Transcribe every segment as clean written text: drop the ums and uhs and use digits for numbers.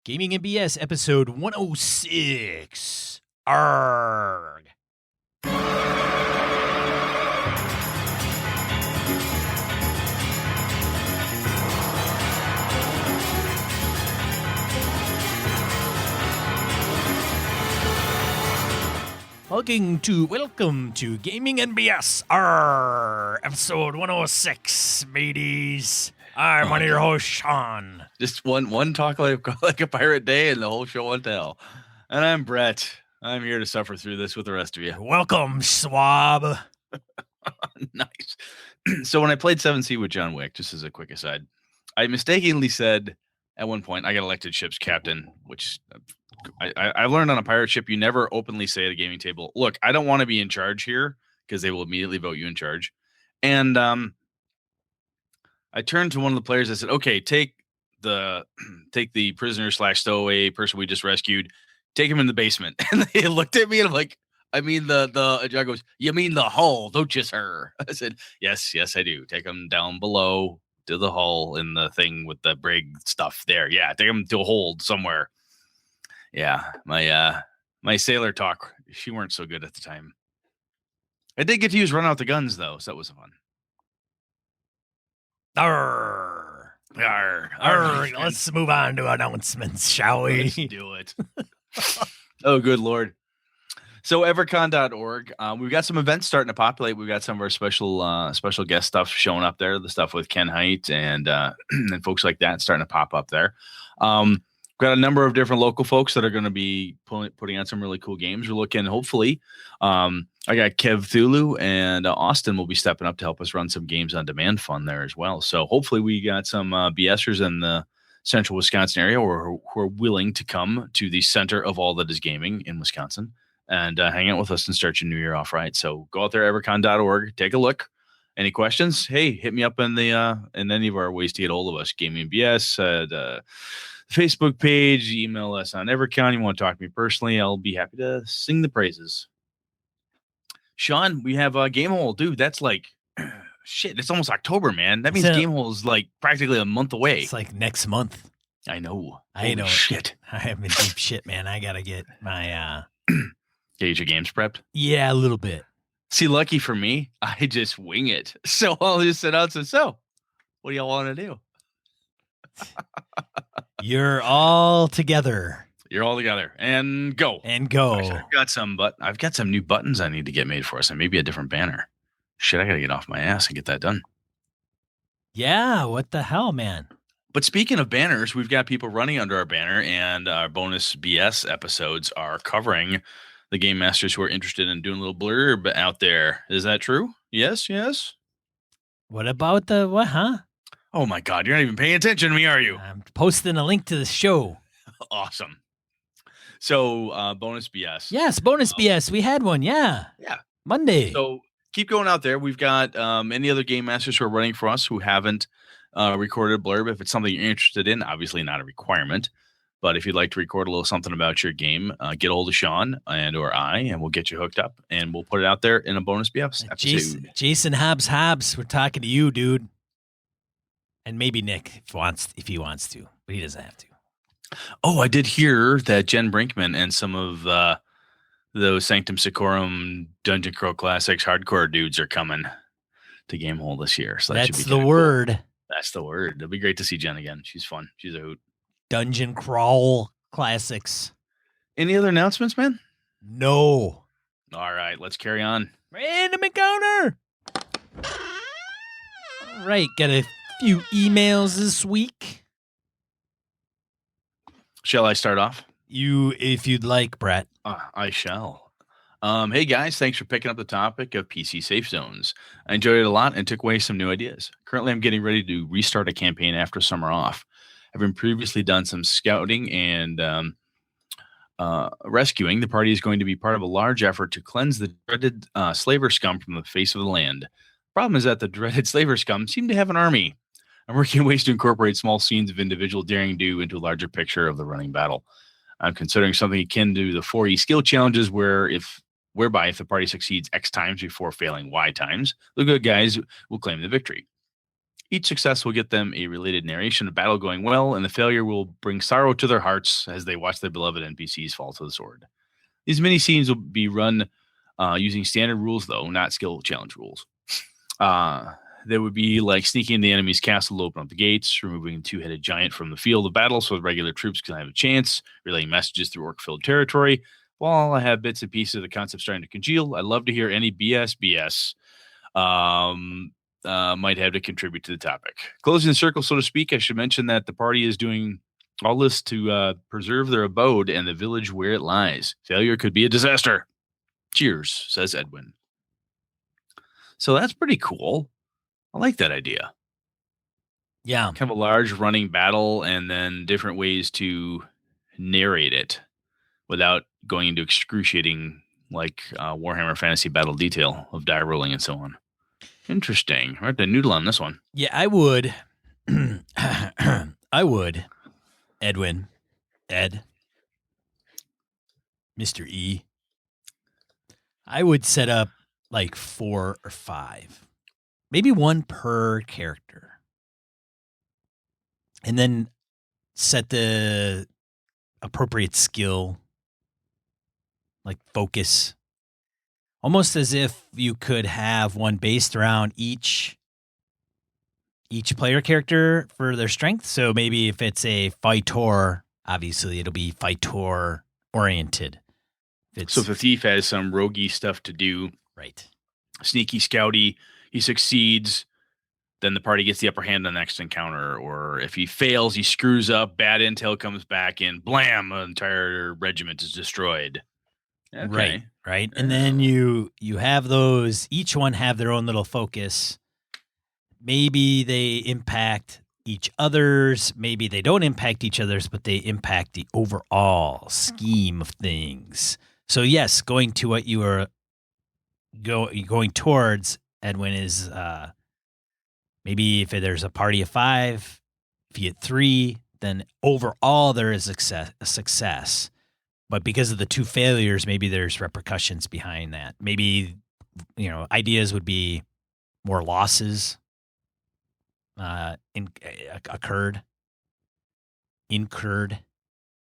Gaming and BS episode 106. Arg. Welcome to Gaming and BS, episode 106, mateys. I'm one of your hosts, Sean. Just one talk like a pirate day, and the whole show went to hell. And I'm Brett. I'm here to suffer through this with the rest of you. Welcome, swab. Nice. So when I played 7C with John Wick, just as a quick aside, I mistakenly said at one point I got elected ship's captain, which I learned on a pirate ship you never openly say at a gaming table, look, I don't want to be in charge here, because they will immediately vote you in charge. And I turned to one of the players. I said, "Okay, take the prisoner / stowaway person we just rescued. Take him in the basement." And they looked at me, and I'm like, "I mean the." John goes, "You mean the hull, don't you, sir?" I said, "Yes, I do. Take him down below to the hull in the thing with the brig stuff there. Yeah, take him to a hold somewhere." Yeah, my sailor talk, she weren't so good at the time. I did get to use run out the guns though, so that was fun. Arr. Let's move on to announcements, shall we? Let's do it. Oh, good Lord. So evercon.org, we've got some events starting to populate. We've got some of our special guest stuff showing up there, the stuff with Ken Hite and and folks like that starting to pop up there. We've got a number of different local folks that are going to be putting on some really cool games. We're looking, hopefully, I got Kev Thulu and Austin will be stepping up to help us run some games on demand fun there as well. So hopefully we got some BSers in the central Wisconsin area who are willing to come to the center of all that is gaming in Wisconsin and hang out with us and start your new year off right. So go out there, evercon.org, take a look. Any questions? Hey, hit me up in any of our ways to get hold of us. Gaming BS, the Facebook page, email us on Evercon. You want to talk to me personally, I'll be happy to sing the praises. Sean, we have a Game Hole, dude. That's like shit. It's almost October, man. That means Game Hole is like practically a month away. It's like next month. I know. I know. Shit. I have been deep shit, man. I gotta get my get your games prepped. Yeah, a little bit. See, lucky for me, I just wing it. So I'll just sit out and say, "So, what do y'all want to do?" You're all together. You're all together and go. Actually, I've got some new buttons I need to get made for us, and maybe a different banner. Shit, I gotta get off my ass and get that done. Yeah, what the hell, man? But speaking of banners, we've got people running under our banner, and our bonus BS episodes are covering the game masters who are interested in doing a little blurb out there. Is that true? Yes. What about the what, huh? Oh my God, you're not even paying attention to me, are you? I'm posting a link to the show. Awesome. So, bonus BS. Yes, bonus BS. We had one, yeah. Yeah. Monday. So, keep going out there. We've got any other game masters who are running for us who haven't recorded a blurb. If it's something you're interested in, obviously not a requirement. But if you'd like to record a little something about your game, get a hold of Sean or I, and we'll get you hooked up, and we'll put it out there in a bonus BS episode. Jason Hobbs, we're talking to you, dude. And maybe Nick if he wants to, but he doesn't have to. Oh, I did hear that Jen Brinkman and some of those Sanctum Secorum Dungeon Crow Classics hardcore dudes are coming to Game Hole this year. So that's the word. Cool. That's the word. It'll be great to see Jen again. She's fun. She's a hoot. Dungeon Crawl Classics. Any other announcements, man? No. All right, let's carry on. Random encounter. All right, got a few emails this week. Shall I start off? If you'd like, Brett. I shall. Hey guys, thanks for picking up the topic of PC safe zones. I enjoyed it a lot and took away some new ideas. Currently, I'm getting ready to restart a campaign after summer off. Having previously done some scouting and rescuing, the party is going to be part of a large effort to cleanse the dreaded slaver scum from the face of the land. Problem is that the dreaded slaver scum seem to have an army. I'm working on ways to incorporate small scenes of individual daring do into a larger picture of the running battle. I'm considering something akin to the 4E skill challenges whereby if the party succeeds X times before failing Y times, the good guys will claim the victory. Each success will get them a related narration of battle going well, and the failure will bring sorrow to their hearts as they watch their beloved NPCs fall to the sword. These mini scenes will be run using standard rules, though, not skill challenge rules. There would be like sneaking the enemy's castle to open up the gates, removing the two-headed giant from the field of battle so the regular troops can have a chance, relaying messages through orc-filled territory. While I have bits and pieces of the concept starting to congeal, I'd love to hear any BS might have to contribute to the topic. Closing the circle, so to speak, I should mention that the party is doing all this to preserve their abode and the village where it lies. Failure could be a disaster. Cheers, says Edwin. So that's pretty cool. I like that idea. Yeah. Kind of a large running battle and then different ways to narrate it without going into excruciating like Warhammer Fantasy Battle detail of die rolling and so on. Interesting. I have to noodle on this one. Yeah, I would. I would. Edwin. Ed. Mr. E. I would set up like 4 or 5. Maybe 1 per character. And then set the appropriate skill, like focus. Almost as if you could have one based around each player character for their strength. So maybe if it's a fighter, obviously it'll be fighter oriented. So if the thief has some roguey stuff to do, right, sneaky, scouty, he succeeds, then the party gets the upper hand on the next encounter. Or if he fails, he screws up, bad intel comes back, and blam, an entire regiment is destroyed. Okay. Right. And then you have those, each one have their own little focus. Maybe they impact each other's, maybe they don't impact each other's, but they impact the overall scheme of things. So yes, going to what you are going towards, Edwin, is maybe if there's a party of 5, if you get 3, then overall there is a success. But because of the 2 failures, maybe there's repercussions behind that. Maybe, ideas would be more losses incurred,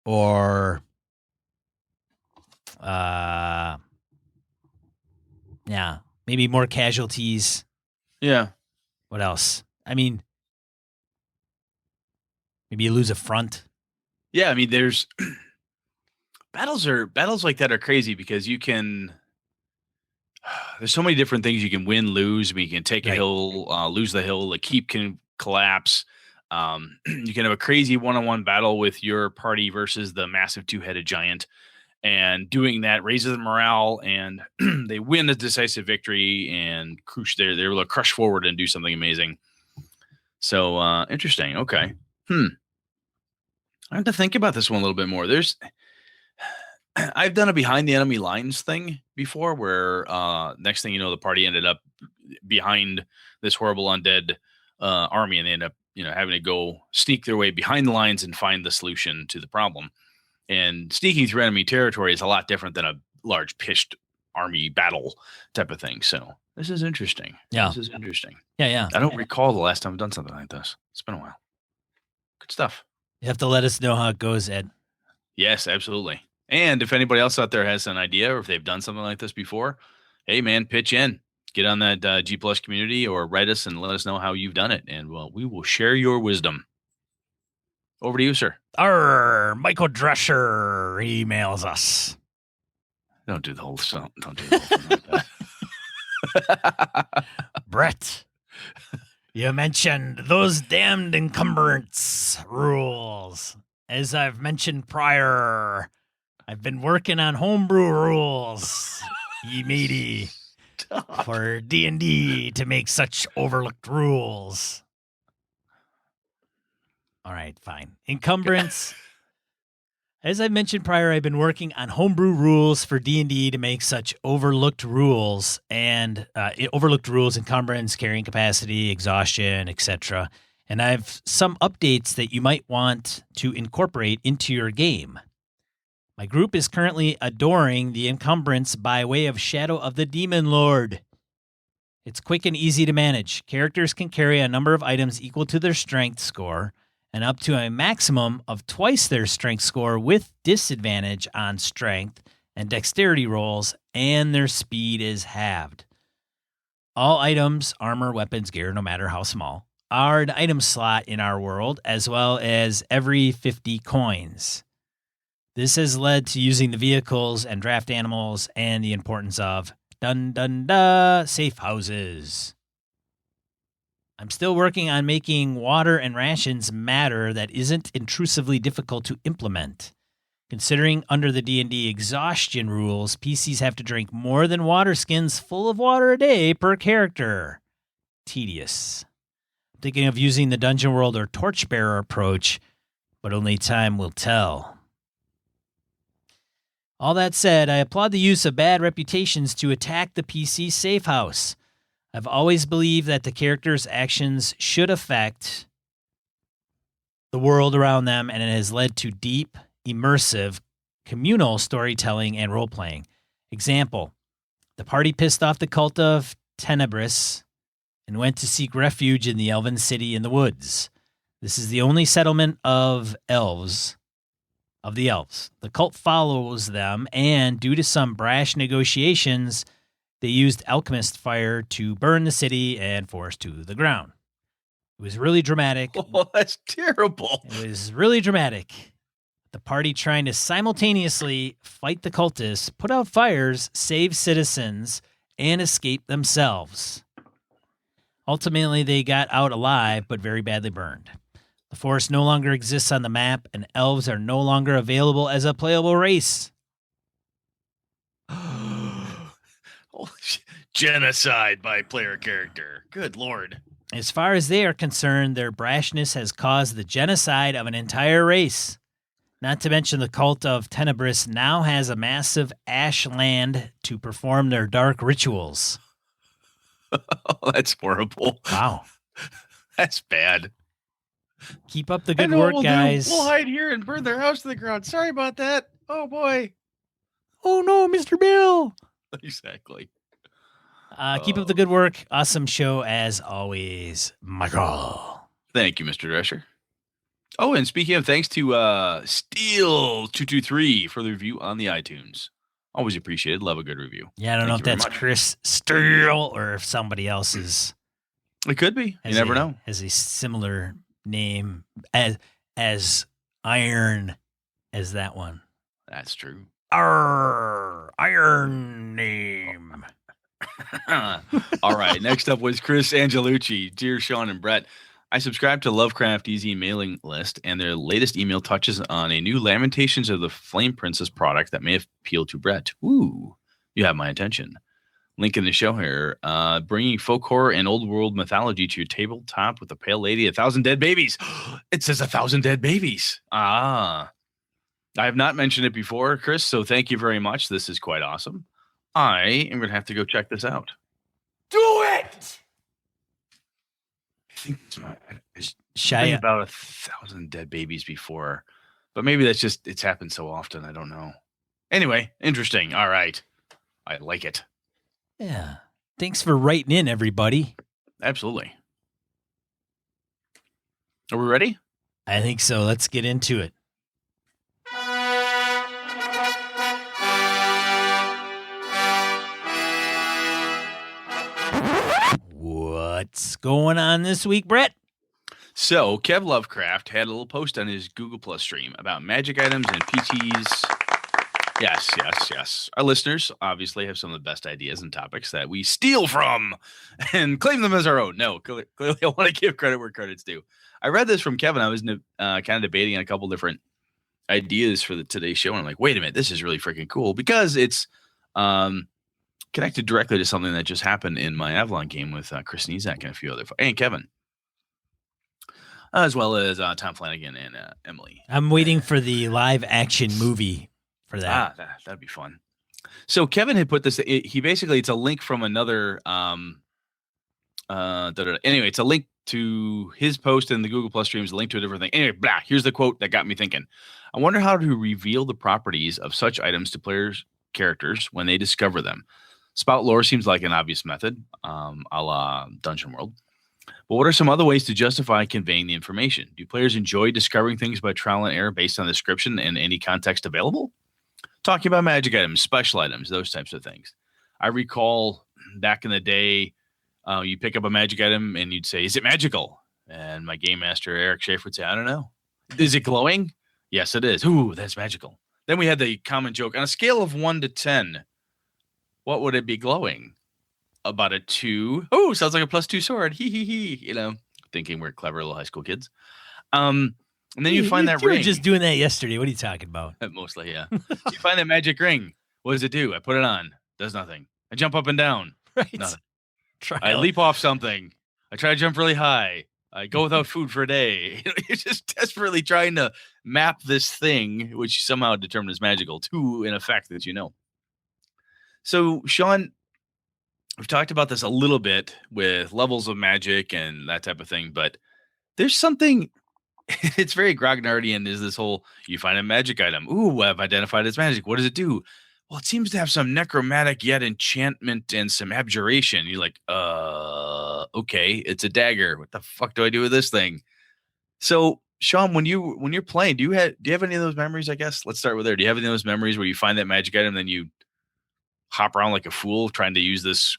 or maybe more casualties. Yeah. What else? I mean, maybe you lose a front. Yeah, I mean, there's battles like that are crazy because you can. There's so many different things you can win, lose. I mean, you can take a hill, lose the hill. The keep can collapse. You can have a crazy one-on-one battle with your party versus the massive 2-headed giant, and doing that raises the morale, and they win a decisive victory and they're able to crush forward and do something amazing. So interesting. Okay. I have to think about this one a little bit more. I've done a behind the enemy lines thing before where next thing you know, the party ended up behind this horrible undead army, and they end up, having to go sneak their way behind the lines and find the solution to the problem. And sneaking through enemy territory is a lot different than a large pitched army battle type of thing. So this is interesting. Yeah. This is interesting. Yeah. I don't recall the last time I've done something like this. It's been a while. Good stuff. You have to let us know how it goes, Ed. Yes, absolutely. And if anybody else out there has an idea or if they've done something like this before, hey, man, pitch in. Get on that G Plus community or write us and let us know how you've done it. And we will share your wisdom. Over to you, sir. Michael Drescher emails us. Don't do the whole song. Don't do the whole thing like that. Brett, you mentioned those damned encumbrance rules. As I've mentioned prior, I've been working on homebrew rules, ye matey, for D&D to make such overlooked rules. All right, fine. Encumbrance. As I mentioned prior, I've been working on homebrew rules for D&D to make such overlooked rules and encumbrance, carrying capacity, exhaustion, etc. And I have some updates that you might want to incorporate into your game. My group is currently adoring the encumbrance by way of Shadow of the Demon Lord. It's quick and easy to manage. Characters can carry a number of items equal to their strength score and up to a maximum of twice their strength score with disadvantage on strength and dexterity rolls, and their speed is halved. All items, armor, weapons, gear, no matter how small, are an item slot in our world, as well as every 50 coins. This has led to using the vehicles and draft animals and the importance of safe houses. I'm still working on making water and rations matter that isn't intrusively difficult to implement. Considering under the D&D exhaustion rules, PCs have to drink more than water skins full of water a day per character. Tedious. I'm thinking of using the Dungeon World or Torchbearer approach, but only time will tell. All that said, I applaud the use of bad reputations to attack the PC safe house. I've always believed that the character's actions should affect the world around them, and it has led to deep, immersive, communal storytelling and role-playing. Example, the party pissed off the cult of Tenebris and went to seek refuge in the elven city in the woods. This is the only settlement of the elves. The cult follows them, and due to some brash negotiations, they used alchemist fire to burn the city and force to the ground. It was really dramatic. Oh, that's terrible. It was really dramatic. The party trying to simultaneously fight the cultists, put out fires, save citizens, and escape themselves. Ultimately, they got out alive, but very badly burned. The forest no longer exists on the map, and elves are no longer available as a playable race. Genocide by player character. Good Lord. As far as they are concerned, their brashness has caused the genocide of an entire race. Not to mention the cult of Tenebris now has a massive ash land to perform their dark rituals. Oh, that's horrible. Wow. That's bad. Keep up the good work, guys. We'll hide here and burn their house to the ground. Sorry about that. Oh, boy. Oh, no, Mr. Bill. Exactly. Keep up the good work. Awesome show, as always, Michael. Thank you, Mr. Drescher. Oh, and speaking of, thanks to Steel223 for the review on the iTunes. Always appreciated. Love a good review. Yeah, I don't know if that's Chris Steele or if somebody else is. It could be. You never know. Has a similar name as Iron as that one. That's true. Iron name. All right. Next up was Chris Angelucci. Dear Sean and Brett, I subscribe to Lovecraft Easy mailing list, and their latest email touches on a new Lamentations of the Flame Princess product that may appeal to Brett. Ooh, you have my attention. Link in the show here. Bringing folk horror and old world mythology to your tabletop with a pale lady, 1,000 dead babies. It says 1,000 dead babies. I have not mentioned it before, Chris, so thank you very much. This is quite awesome. I am going to have to go check this out. Do it! I think it's Shia. about 1,000 dead babies before, but maybe that's just, it's happened so often. I don't know. Anyway, interesting. All right. I like it. Yeah. Thanks for writing in, everybody. Absolutely. Are we ready? I think so. Let's get into it. What's going on this week, Brett? So, Kev Lovecraft had a little post on his Google Plus stream about magic items and PTs. Yes. Our listeners obviously have some of the best ideas and topics that we steal from and claim them as our own. No, clearly I want to give credit where credit's due. I read this from Kevin. I was kind of debating on a couple different ideas for today's show, and I'm like, wait a minute, this is really freaking cool because it's connected directly to something that just happened in my Avalon game with Chris Nizak and a few other and Kevin. As well as Tom Flanagan and Emily. I'm waiting for the live action movie for that. That'd be fun. So Kevin had put this. It's a link from another. Anyway, it's a link to his post in the Google Plus streams. A link to a different thing. Anyway, here's the quote that got me thinking. I wonder how to reveal the properties of such items to players' characters when they discover them. Spout Lore seems like an obvious method, a la Dungeon World. But what are some other ways to justify conveying the information? Do players enjoy discovering things by trial and error based on the description and any context available? Talking about magic items, special items, those types of things. I recall back in the day, you pick up a magic item and you'd say, "Is it magical?" And my game master, Eric Schaefer, would say, "I don't know." "Is it glowing?" "Yes, it is." "Ooh, that's magical." Then we had the common joke, on a scale of 1 to 10, what would it be glowing? About a 2. Oh, sounds like a +2 sword. Hee hee hee. Thinking we're clever little high school kids. And then you find that you ring. were just doing that yesterday. What are you talking about? Mostly, yeah. You find that magic ring. What does it do? I put it on. Does nothing. I jump up and down. Right. Nothing. I leap off something. I try to jump really high. I go without food for a day. You're just desperately trying to map this thing, which you somehow determine is magical, to an effect that you know. So, Sean, we've talked about this a little bit with levels of magic and that type of thing, but there's something, it's very Grognardian, is this whole, you find a magic item. Ooh, I've identified as magic. What does it do? Well, it seems to have some necromantic yet enchantment and some abjuration. You're like, okay, it's a dagger. What the fuck do I do with this thing? So, Sean, when you're playing, do you have any of those memories? I guess let's start with there. Do you have any of those memories where you find that magic item, and then you hop around like a fool trying to use this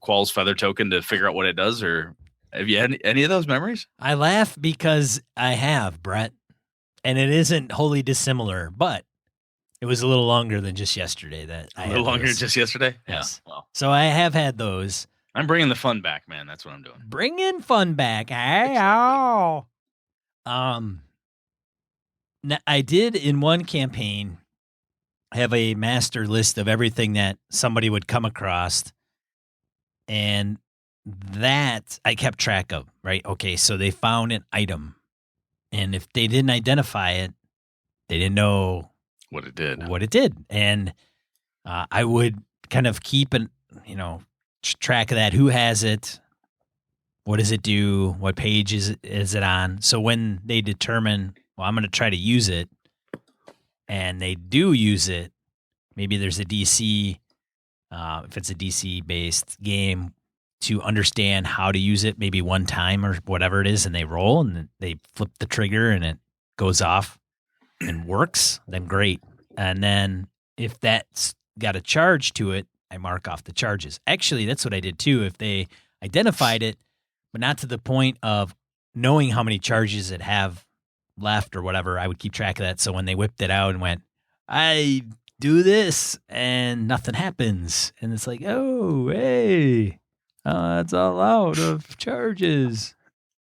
Qual's feather token to figure out what it does? Or have you had any of those memories? I laugh because I have, Brett, and it isn't wholly dissimilar, but it was a little longer than just yesterday. A little longer than just yesterday? Yes. Yeah. Well, So I have had those. I'm bringing the fun back, man. That's what I'm doing. Bringing fun back. Hey, oh. Now, I did in one campaign have a master list of everything that somebody would come across, and that I kept track of, right? Okay, so they found an item, and if they didn't identify it, they didn't know what it did. And I would kind of keep track of that. Who has it? What does it do? What page is it on? So when they determine, well, I'm going to try to use it, and they do use it, maybe there's a DC, if it's a DC-based game, to understand how to use it maybe one time or whatever it is, and they roll, and they flip the trigger, and it goes off and works, then great. And then if that's got a charge to it, I mark off the charges. Actually, that's what I did too. If they identified it, but not to the point of knowing how many charges it have left or whatever, I would keep track of that. So when they whipped it out and went, I do this, and nothing happens. And it's like, oh, hey, it's all out of charges.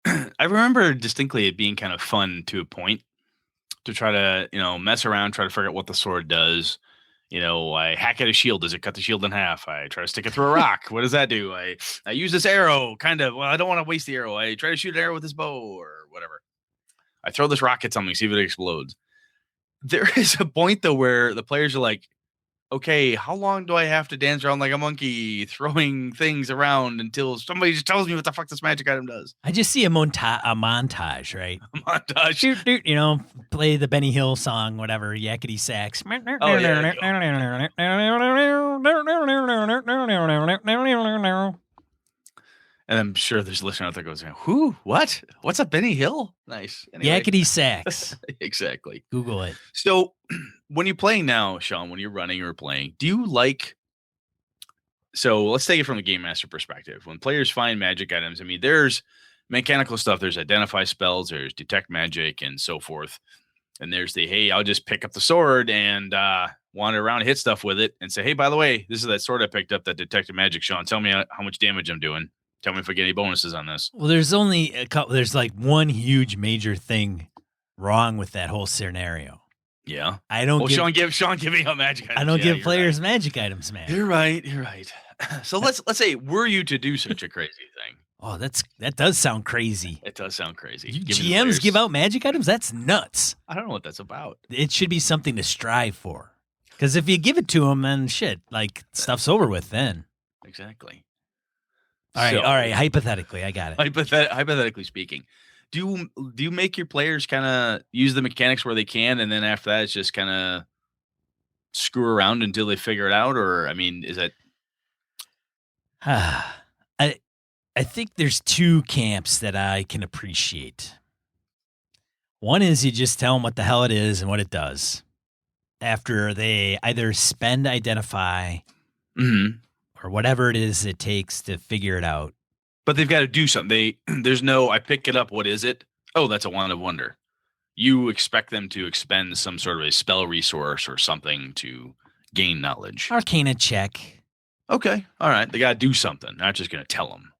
I remember distinctly it being kind of fun to a point to try to, mess around, try to figure out what the sword does. I hack at a shield. Does it cut the shield in half? I try to stick it through a rock. What does that do? I use this arrow, kind of. Well, I don't want to waste the arrow. I try to shoot an arrow with this bow or whatever. I throw this rock at something, see if it explodes. There is a point, though, where the players are like, okay, how long do I have to dance around like a monkey throwing things around until somebody just tells me what the fuck this magic item does? I just see a montage, right? A montage. Shoot, play the Benny Hill song, whatever, yakety sax. Oh, yeah. And I'm sure there's a listener out there goes, who? What? What's a Benny Hill? Nice. Anyway. Yakety sax. Exactly. Google it. So when you're playing now, Sean, when you're running or playing, do you like, so let's take it from the game master perspective. When players find magic items, I mean, there's mechanical stuff. There's identify spells, there's detect magic and so forth. And there's the, hey, I'll just pick up the sword and wander around and hit stuff with it and say, hey, by the way, this is that sword I picked up that detected magic, Sean. Tell me how much damage I'm doing. Tell me if I get any bonuses on this. Well, there's only a couple. There's like one huge major thing wrong with that whole scenario. Yeah. I don't. Well, Sean giving out magic items. I don't give players magic items, man. You're right. So let's say, were you to do such a crazy thing? Oh, that does sound crazy. It does sound crazy. GMs give out magic items? That's nuts. I don't know what that's about. It should be something to strive for. Because if you give it to them, then shit, like stuff's over with then. Exactly. All right. Hypothetically, I got it. Hypothetically speaking, do you make your players kind of use the mechanics where they can, and then after that, it's just kind of screw around until they figure it out? Or, I mean, is that I think there's two camps that I can appreciate. One is you just tell them what the hell it is and what it does. After they either spend identify or whatever it is it takes to figure it out. But they've got to do something. There's no, I pick it up. What is it? Oh, that's a wand of wonder. You expect them to expend some sort of a spell resource or something to gain knowledge. Arcana check. Okay. All right. They got to do something. Not just going to tell them.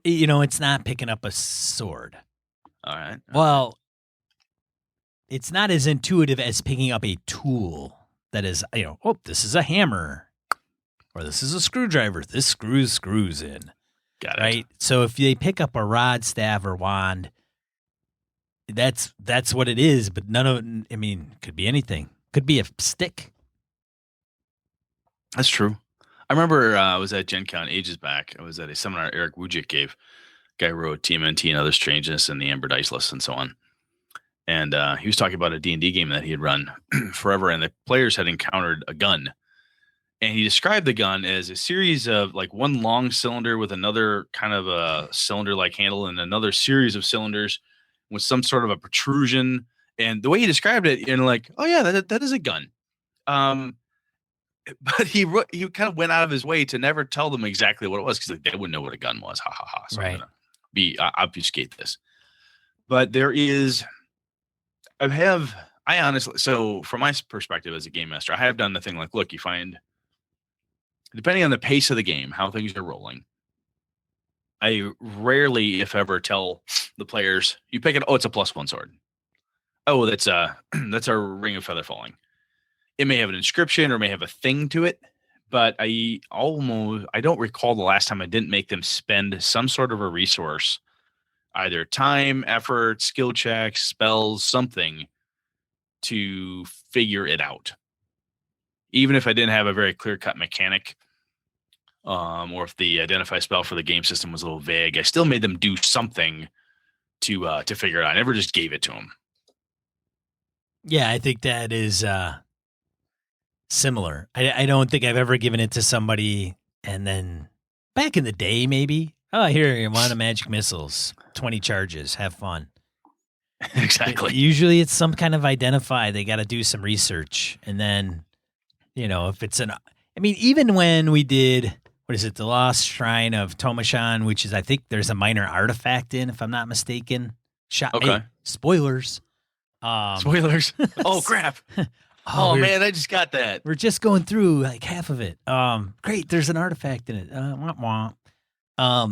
It's not picking up a sword. All right. Well, it's not as intuitive as picking up a tool that is, this is a hammer or this is a screwdriver. This screws in. Got it. Right? So if they pick up a rod, staff, or wand, that's what it is, but none of it, could be anything. Could be a stick. That's true. I remember I was at Gen Con ages back. I was at a seminar Eric Wujcik gave. Guy who wrote TMNT and Other Strangeness and the Amber Dice List and so on. And he was talking about a D&D game that he had run forever, and the players had encountered a gun. And he described the gun as a series of like one long cylinder with another kind of a cylinder-like handle and another series of cylinders with some sort of a protrusion. And the way he described it, oh yeah, that is a gun. But he kind of went out of his way to never tell them exactly what it was because they wouldn't know what a gun was. Ha ha ha. So right. Obfuscate this. But there is, I honestly, so from my perspective as a game master, I have done the thing like, look, you find, depending on the pace of the game, how things are rolling, I rarely, if ever, tell the players, you pick it, oh, it's a +1 sword. Oh, that's a ring of feather falling. It may have an inscription or may have a thing to it, but I don't recall the last time I didn't make them spend some sort of a resource, either time, effort, skill checks, spells, something to figure it out. Even if I didn't have a very clear-cut mechanic, or if the identify spell for the game system was a little vague, I still made them do something to figure it out. I never just gave it to them. Yeah, I think that is similar. I don't think I've ever given it to somebody and then back in the day, maybe. Oh, here, you want a magic missiles, 20 charges, have fun. Exactly. Usually it's some kind of identify. They got to do some research. And then, if it's even when we did, what is it? The Lost Shrine of Tomashan, which is, I think there's a minor artifact in, if I'm not mistaken. Okay. Hey, spoilers. Spoilers. Oh, crap. Oh man, I just got that. We're just going through like half of it. Great, there's an artifact in it. Wah, wah.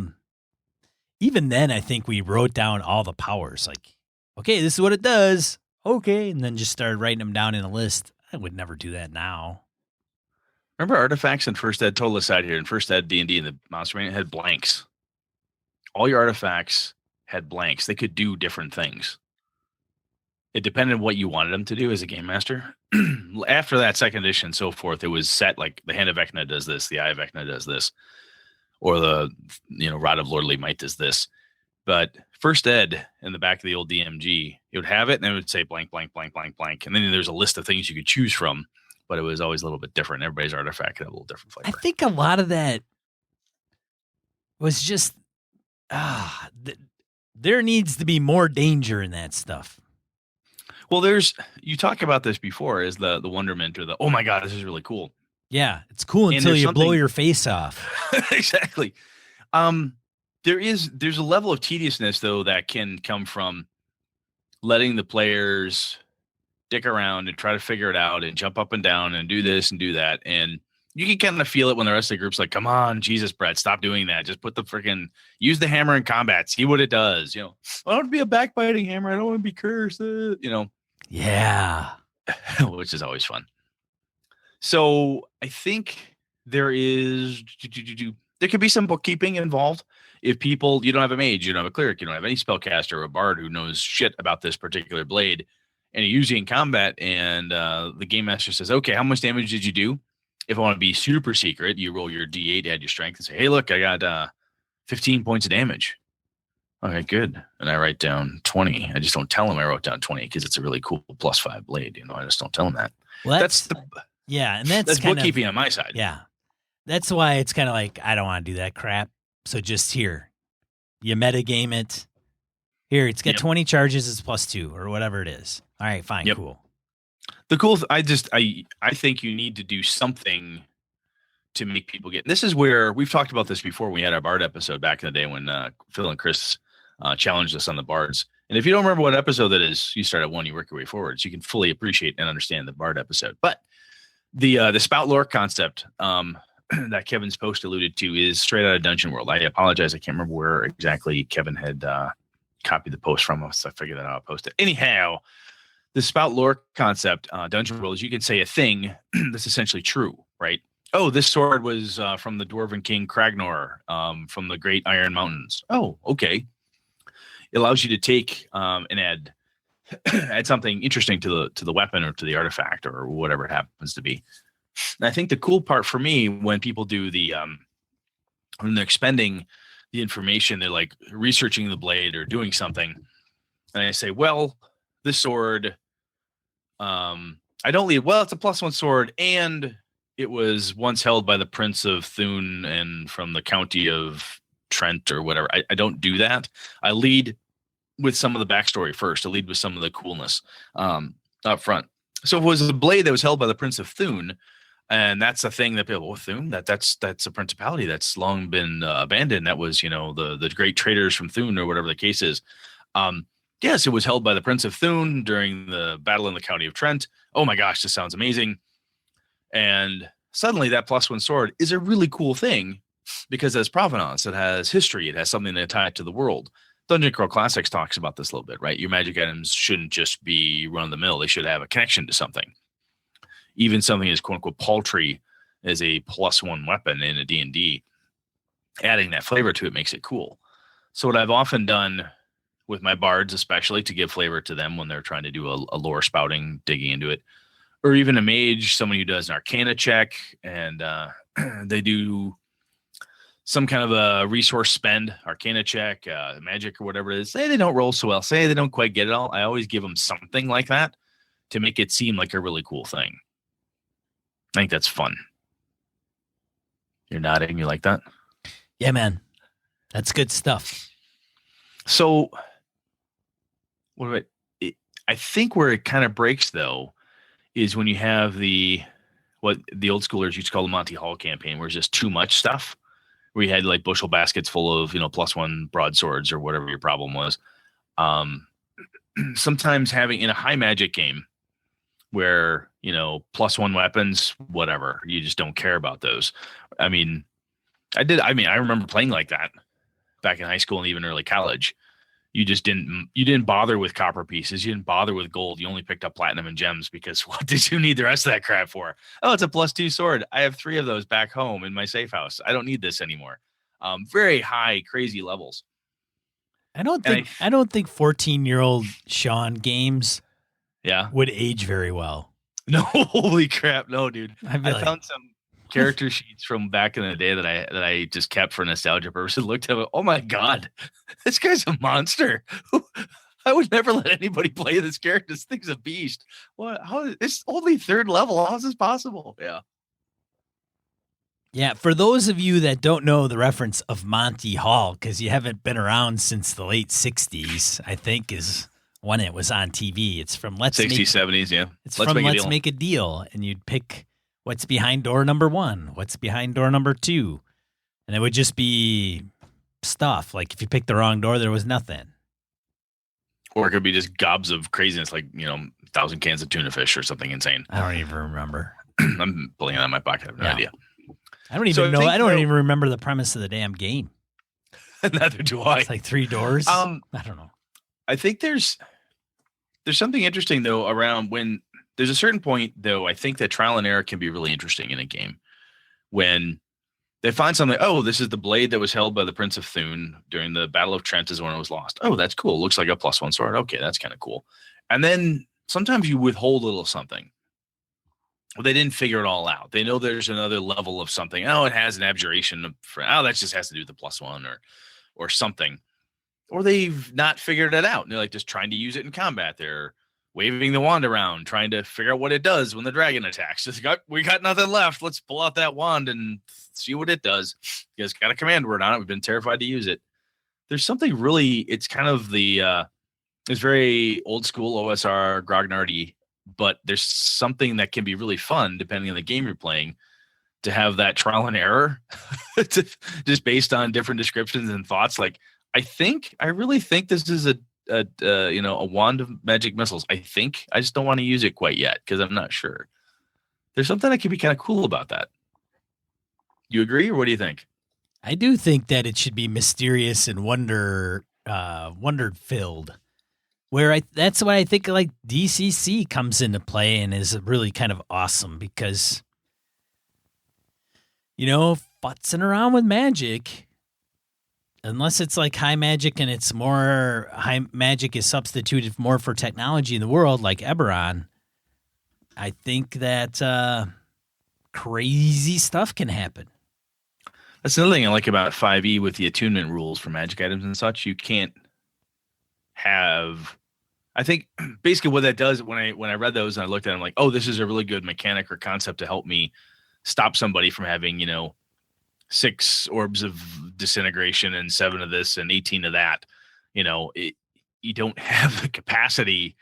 Even then, I think we wrote down all the powers. Like, okay, this is what it does. Okay, and then just started writing them down in a list. I would never do that now. Remember artifacts in First Ed? Total aside here. In First Ed, D&D, and the Monster Manual had blanks. All your artifacts had blanks. They could do different things. It depended on what you wanted them to do as a game master. After that second edition and so forth, it was set like the Hand of Vecna does this, the Eye of Vecna does this, or the Rod of Lordly Might does this. But First Ed in the back of the old DMG, it would have it and it would say blank, blank, blank, blank, blank. And then there's a list of things you could choose from, but it was always a little bit different. Everybody's artifact could have a little different flavor. I think a lot of that was just, there needs to be more danger in that stuff. Well, you talk about this before is the wonderment or the, oh my God, this is really cool. Yeah, it's cool until you blow your face off. Exactly. There's a level of tediousness though that can come from letting the players dick around and try to figure it out and jump up and down and do this and do that. And you can kind of feel it when the rest of the group's like, come on, Jesus, Brett, stop doing that. Just put use the hammer in combat, see what it does. I don't want to be a backbiting hammer. I don't want to be cursed. Yeah. Which is always fun. So I think there could be some bookkeeping involved. If you don't have a mage, you don't have a cleric, you don't have any spellcaster or a bard who knows shit about this particular blade, and you use it in combat, and the game master says, okay, how much damage did you do? If I want to be super secret, you roll your D8, add your strength, and say, hey, look, I got 15 points of damage. Okay, good. And I write down 20. I just don't tell him I wrote down 20 because it's a really cool +5 blade. I just don't tell him that. Well, and that's bookkeeping on my side. Yeah. that's why it's kind of like, I don't want to do that crap. So just here, you metagame it. Here, it's got 20 charges, it's +2 or whatever it is. All right, fine, cool. The cool, I think you need to do something to make people get. This is where we've talked about this before. We had our Bard episode back in the day when Phil and Chris challenged us on the Bards. And if you don't remember what episode that is, you start at 1, you work your way forward, so you can fully appreciate and understand the Bard episode. But the Spout Lore concept that Kevin's post alluded to is straight out of Dungeon World. I apologize, I can't remember where exactly Kevin had copied the post from us. I figured that out. I'll post it. Anyhow, the Spout Lore concept, Dungeon World, is you can say a thing that's essentially true, right? Oh, this sword was from the Dwarven King Kragnor, from the Great Iron Mountains. Oh, okay. It allows you to take and add something interesting to the weapon or to the artifact or whatever it happens to be. And I think the cool part for me when people do when they're expending the information, they're like researching the blade or doing something, and I say, well, this sword, I don't leave. Well, it's a +1 sword, and it was once held by the Prince of Thun and from the county of Trent or whatever. I don't do that. I lead with some of the backstory first. I lead with some of the coolness up front. So if it was a blade that was held by the Prince of Thun, and that's a thing that people, Thun, that's a principality that's long been abandoned. That was, the great traders from Thun or whatever the case is. Yes, it was held by the Prince of Thun during the battle in the county of Trent. Oh my gosh, this sounds amazing. And suddenly that +1 sword is a really cool thing because it has provenance, it has history, it has something to tie it to the world. Dungeon Crawl Classics talks about this a little bit, right? Your magic items shouldn't just be run-of-the-mill. They should have a connection to something. Even something as quote-unquote paltry as a +1 weapon in a D&D, adding that flavor to it makes it cool. So what I've often done with my bards, especially to give flavor to them when they're trying to do a lore spouting, digging into it, or even a mage, someone who does an arcana check, and they do some kind of a resource spend, arcana check, magic or whatever it is. Say they don't roll so well, say they don't quite get it all. I always give them something like that to make it seem like a really cool thing. I think that's fun. You're nodding. You like that? Yeah, man. That's good stuff. So I think where it kind of breaks, though, is when you have what the old schoolers used to call the Monty Hall campaign, where it's just too much stuff, where you had like bushel baskets full of, +1 broadswords or whatever your problem was. Sometimes having in a high magic game where, +1 weapons, whatever, you just don't care about those. I remember playing like that back in high school and even early college. You didn't bother with copper pieces. You didn't bother with gold. You only picked up platinum and gems because what did you need the rest of that crap for? Oh, it's a +2 sword. I have 3 of those back home in my safe house. I don't need this anymore. Very high, crazy levels. I don't think 14-year-old Sean games would age very well. No, holy crap. No, dude. I found some character sheets from back in the day that I just kept for nostalgia purposes. Looked at it, oh my god, this guy's a monster. I would never let anybody play this character. This thing's a beast. What? How? It's only 3rd level. How is this possible? Yeah. For those of you that don't know the reference of Monty Hall, because you haven't been around since the late 60s, I think is when it was on TV. It's from 70s, yeah. It's from Let's Make a Deal, and you'd pick what's behind door number 1, what's behind door number 2, and it would just be stuff. Like if you picked the wrong door, there was nothing. Or it could be just gobs of craziness, like 1,000 cans of tuna fish or something insane. I don't even remember. I'm pulling it out of my pocket. I have no idea. I don't even know. I don't even remember the premise of the damn game. Neither do I. It's like 3 doors. I don't know. I think there's something interesting though around when there's a certain point though. I think that trial and error can be really interesting in a game when they find something. Oh, this is the blade that was held by the Prince of Thun during the Battle of Trent is when it was lost. Oh, that's cool. Looks like a +1 sword. Okay, that's kind of cool. And then sometimes you withhold a little something. Well, they didn't figure it all out. They know there's another level of something. Oh, it has an abjuration. That just has to do with the +1 or something. Or they've not figured it out. And they're like just trying to use it in combat. They're waving the wand around, trying to figure out what it does when the dragon attacks. We got nothing left. Let's pull out that wand and see what it does. You guys got a command word on it. We've been terrified to use it. There's something really, it's kind of it's very old school OSR grognardy, but there's something that can be really fun depending on the game you're playing to have that trial and error just based on different descriptions and thoughts. Like, I really think this is a wand of magic missiles. I just don't want to use it quite yet because I'm not sure. There's something that could be kind of cool about that. You agree, or what do you think? I do think that it should be mysterious and wonder filled. That's why I think like DCC comes into play and is really kind of awesome because, futzing around with magic, unless it's like high magic and it's more high magic is substituted more for technology in the world, like Eberron, I think that crazy stuff can happen. That's another thing I like about 5e with the attunement rules for magic items and such. You can't have. I think basically what that does when I read those and I looked at them, like, oh, this is a really good mechanic or concept to help me stop somebody from having 6 orbs of disintegration and 7 of this and 18 of that. You don't have the capacity,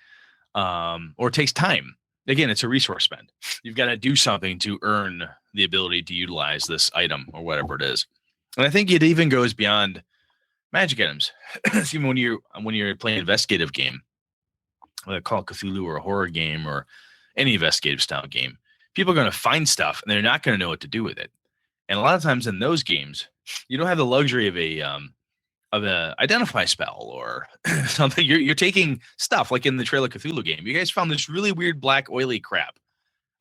or it takes time. Again, it's a resource spend. You've got to do something to earn the ability to utilize this item or whatever it is. And I think it even goes beyond magic items. Even when you're playing an investigative game, like a Call of Cthulhu or a horror game or any investigative style game, people are going to find stuff and they're not going to know what to do with it. And a lot of times in those games, you don't have the luxury of a identify spell or something. You're taking stuff like in the Trail of Cthulhu game. You guys found this really weird black oily crap.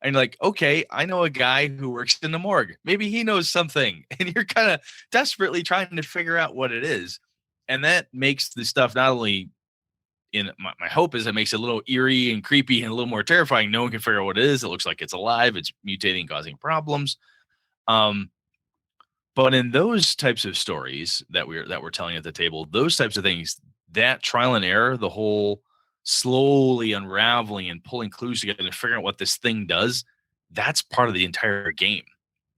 And you're like, okay, I know a guy who works in the morgue. Maybe he knows something. And you're kind of desperately trying to figure out what it is. And that makes the stuff not only my hope is it makes it a little eerie and creepy and a little more terrifying. No one can figure out what it is. It looks like it's alive. It's mutating, causing problems. But in those types of stories that we're telling at the table, those types of things, that trial and error, the whole slowly unraveling and pulling clues together and figuring out what this thing does, that's part of the entire game.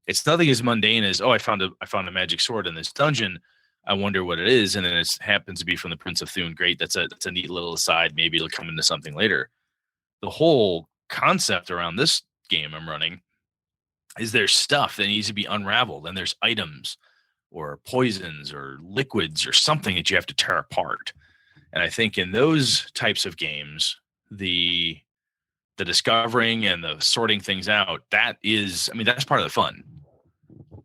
It's nothing as mundane as, oh, I found a magic sword in this dungeon. I wonder what it is, and then it happens to be from the Prince of Thune. Great, that's a neat little aside. Maybe it'll come into something later. The whole concept around this game I'm running is there's stuff that needs to be unraveled, and there's items or poisons or liquids or something that you have to tear apart. And I think in those types of games, the discovering and the sorting things out, that's part of the fun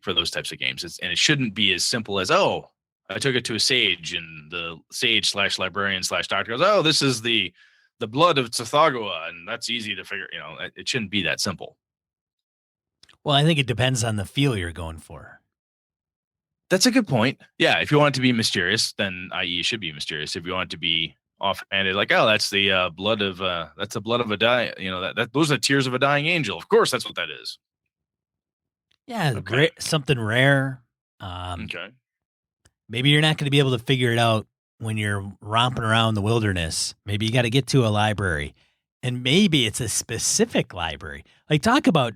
for those types of games. And it shouldn't be as simple as, oh, I took it to a sage and the sage / librarian / doctor goes, oh, this is the blood of Tsathogawa, and that's easy to figure. It shouldn't be that simple. Well, I think it depends on the feel you're going for. That's a good point. Yeah, if you want it to be mysterious, then i.e. it should be mysterious. If you want it to be offhanded, like, oh, that's the blood of a dying, those are the tears of a dying angel. Of course, that's what that is. Yeah, Okay. Something rare. Okay. Maybe you're not going to be able to figure it out when you're romping around the wilderness. Maybe you got to get to a library, and maybe it's a specific library. Like talking about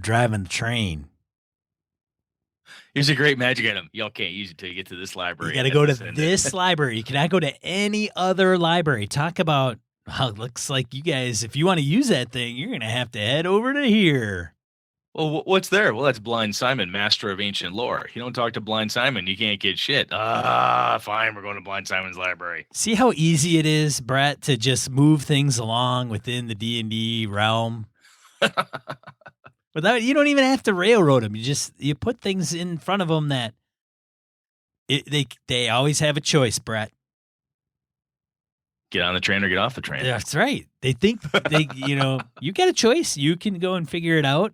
driving the train. Here's a great magic item. Y'all can't use it till you get to this library. You got to go to this library. You cannot go to any other library. Talk about how it looks like you guys, if you want to use that thing, you're going to have to head over to here. Well, what's there? Well, that's Blind Simon, master of ancient lore. You don't talk to Blind Simon, you can't get shit. Fine, we're going to Blind Simon's library. See how easy it is, Brett, to just move things along within the D&D realm? You don't even have to railroad them. You put things in front of them that they always have a choice, Brett. Get on the train or get off the train. That's right. They think you get a choice. You can go and figure it out.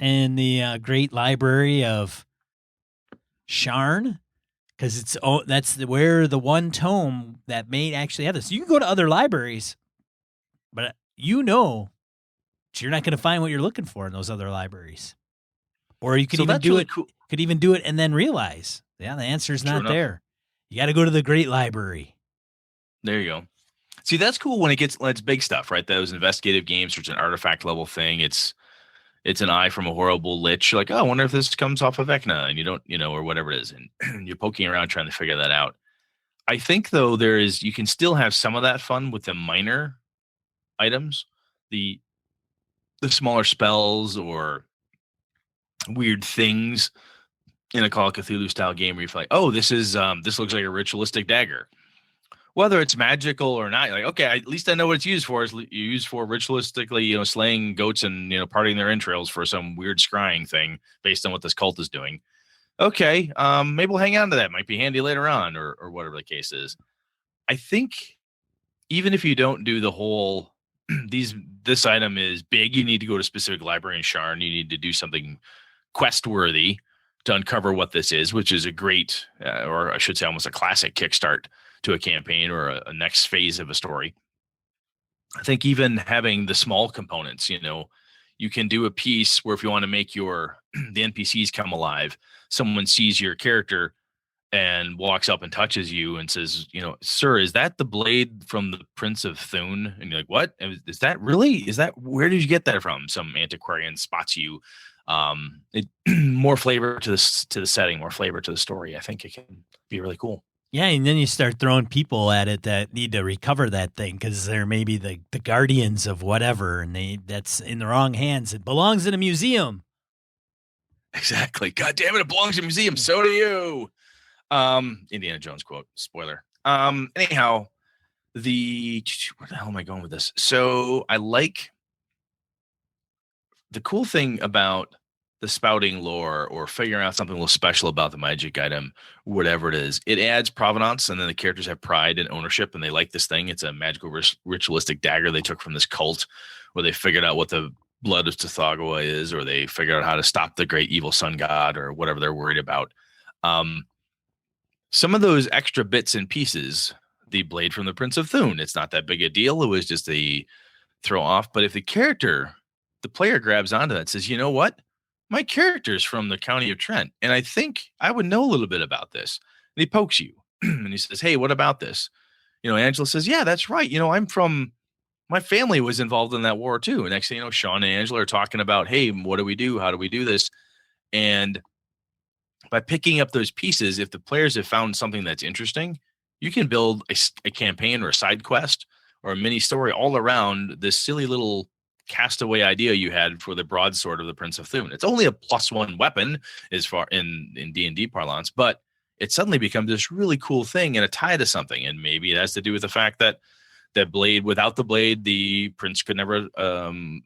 And the great library of Sharn, because that's where the one tome that may actually have this. You can go to other libraries, but you're not going to find what you're looking for in those other libraries. Or you could even do it. Cool. Could even do it and then realize, the answer's not there. You got to go to the great library. There you go. See, that's cool when it's big stuff, right? Those investigative games, or it's an artifact level thing. It's an eye from a horrible lich. You're like, oh, I wonder if this comes off of Vecna, and you don't, or whatever it is, and you're poking around trying to figure that out. I think though you can still have some of that fun with the minor items, the smaller spells or weird things in a Call of Cthulhu style game where you're like, oh, this looks like a ritualistic dagger. Whether it's magical or not, you're like, okay, at least I know what it's used for. It's used for ritualistically, slaying goats and, parting their entrails for some weird scrying thing based on what this cult is doing. Okay, maybe we'll hang on to that. Might be handy later on, or whatever the case is. I think even if you don't do the whole, this item is big, you need to go to a specific library in Sharn. You need to do something quest worthy to uncover what this is, which is a great, or I should say almost a classic kickstart to a campaign or a next phase of a story. I think even having the small components, you can do a piece where if you want to make the NPCs come alive, someone sees your character and walks up and touches you and says, sir, is that the blade from the Prince of Thune? And you're like, what? Is that really? Where did you get that from? Some antiquarian spots you. More flavor to the setting, more flavor to the story. I think it can be really cool. Yeah, and then you start throwing people at it that need to recover that thing because they're maybe the guardians of whatever, and that's in the wrong hands. It belongs in a museum. Exactly. God damn it belongs in a museum. So do you. Indiana Jones quote. Spoiler. Anyhow, where the hell am I going with this? So I like the cool thing about the spouting lore or figuring out something a little special about the magic item, whatever it is, it adds provenance, and then the characters have pride and ownership, and they like this thing. It's a magical ritualistic dagger they took from this cult where they figured out what the blood of Tsathoggua is, or they figured out how to stop the great evil sun god, or whatever they're worried about. Some of those extra bits and pieces, the blade from the Prince of Thune, it's not that big a deal. It was just a throw off. But if the player grabs onto that and says, you know what? My character's from the county of Trent, and I think I would know a little bit about this. And he pokes you and he says, hey, what about this? Angela says, yeah, that's right. My family was involved in that war too. And next thing you know, Sean and Angela are talking about, hey, what do we do? How do we do this? And by picking up those pieces, if the players have found something that's interesting, you can build a campaign or a side quest or a mini story all around this silly little castaway idea you had for the broadsword of the Prince of Thune. It's only a +1 weapon as far in D&D parlance, but it suddenly becomes this really cool thing and a tie to something. And maybe it has to do with the fact that blade, without the blade, the prince could never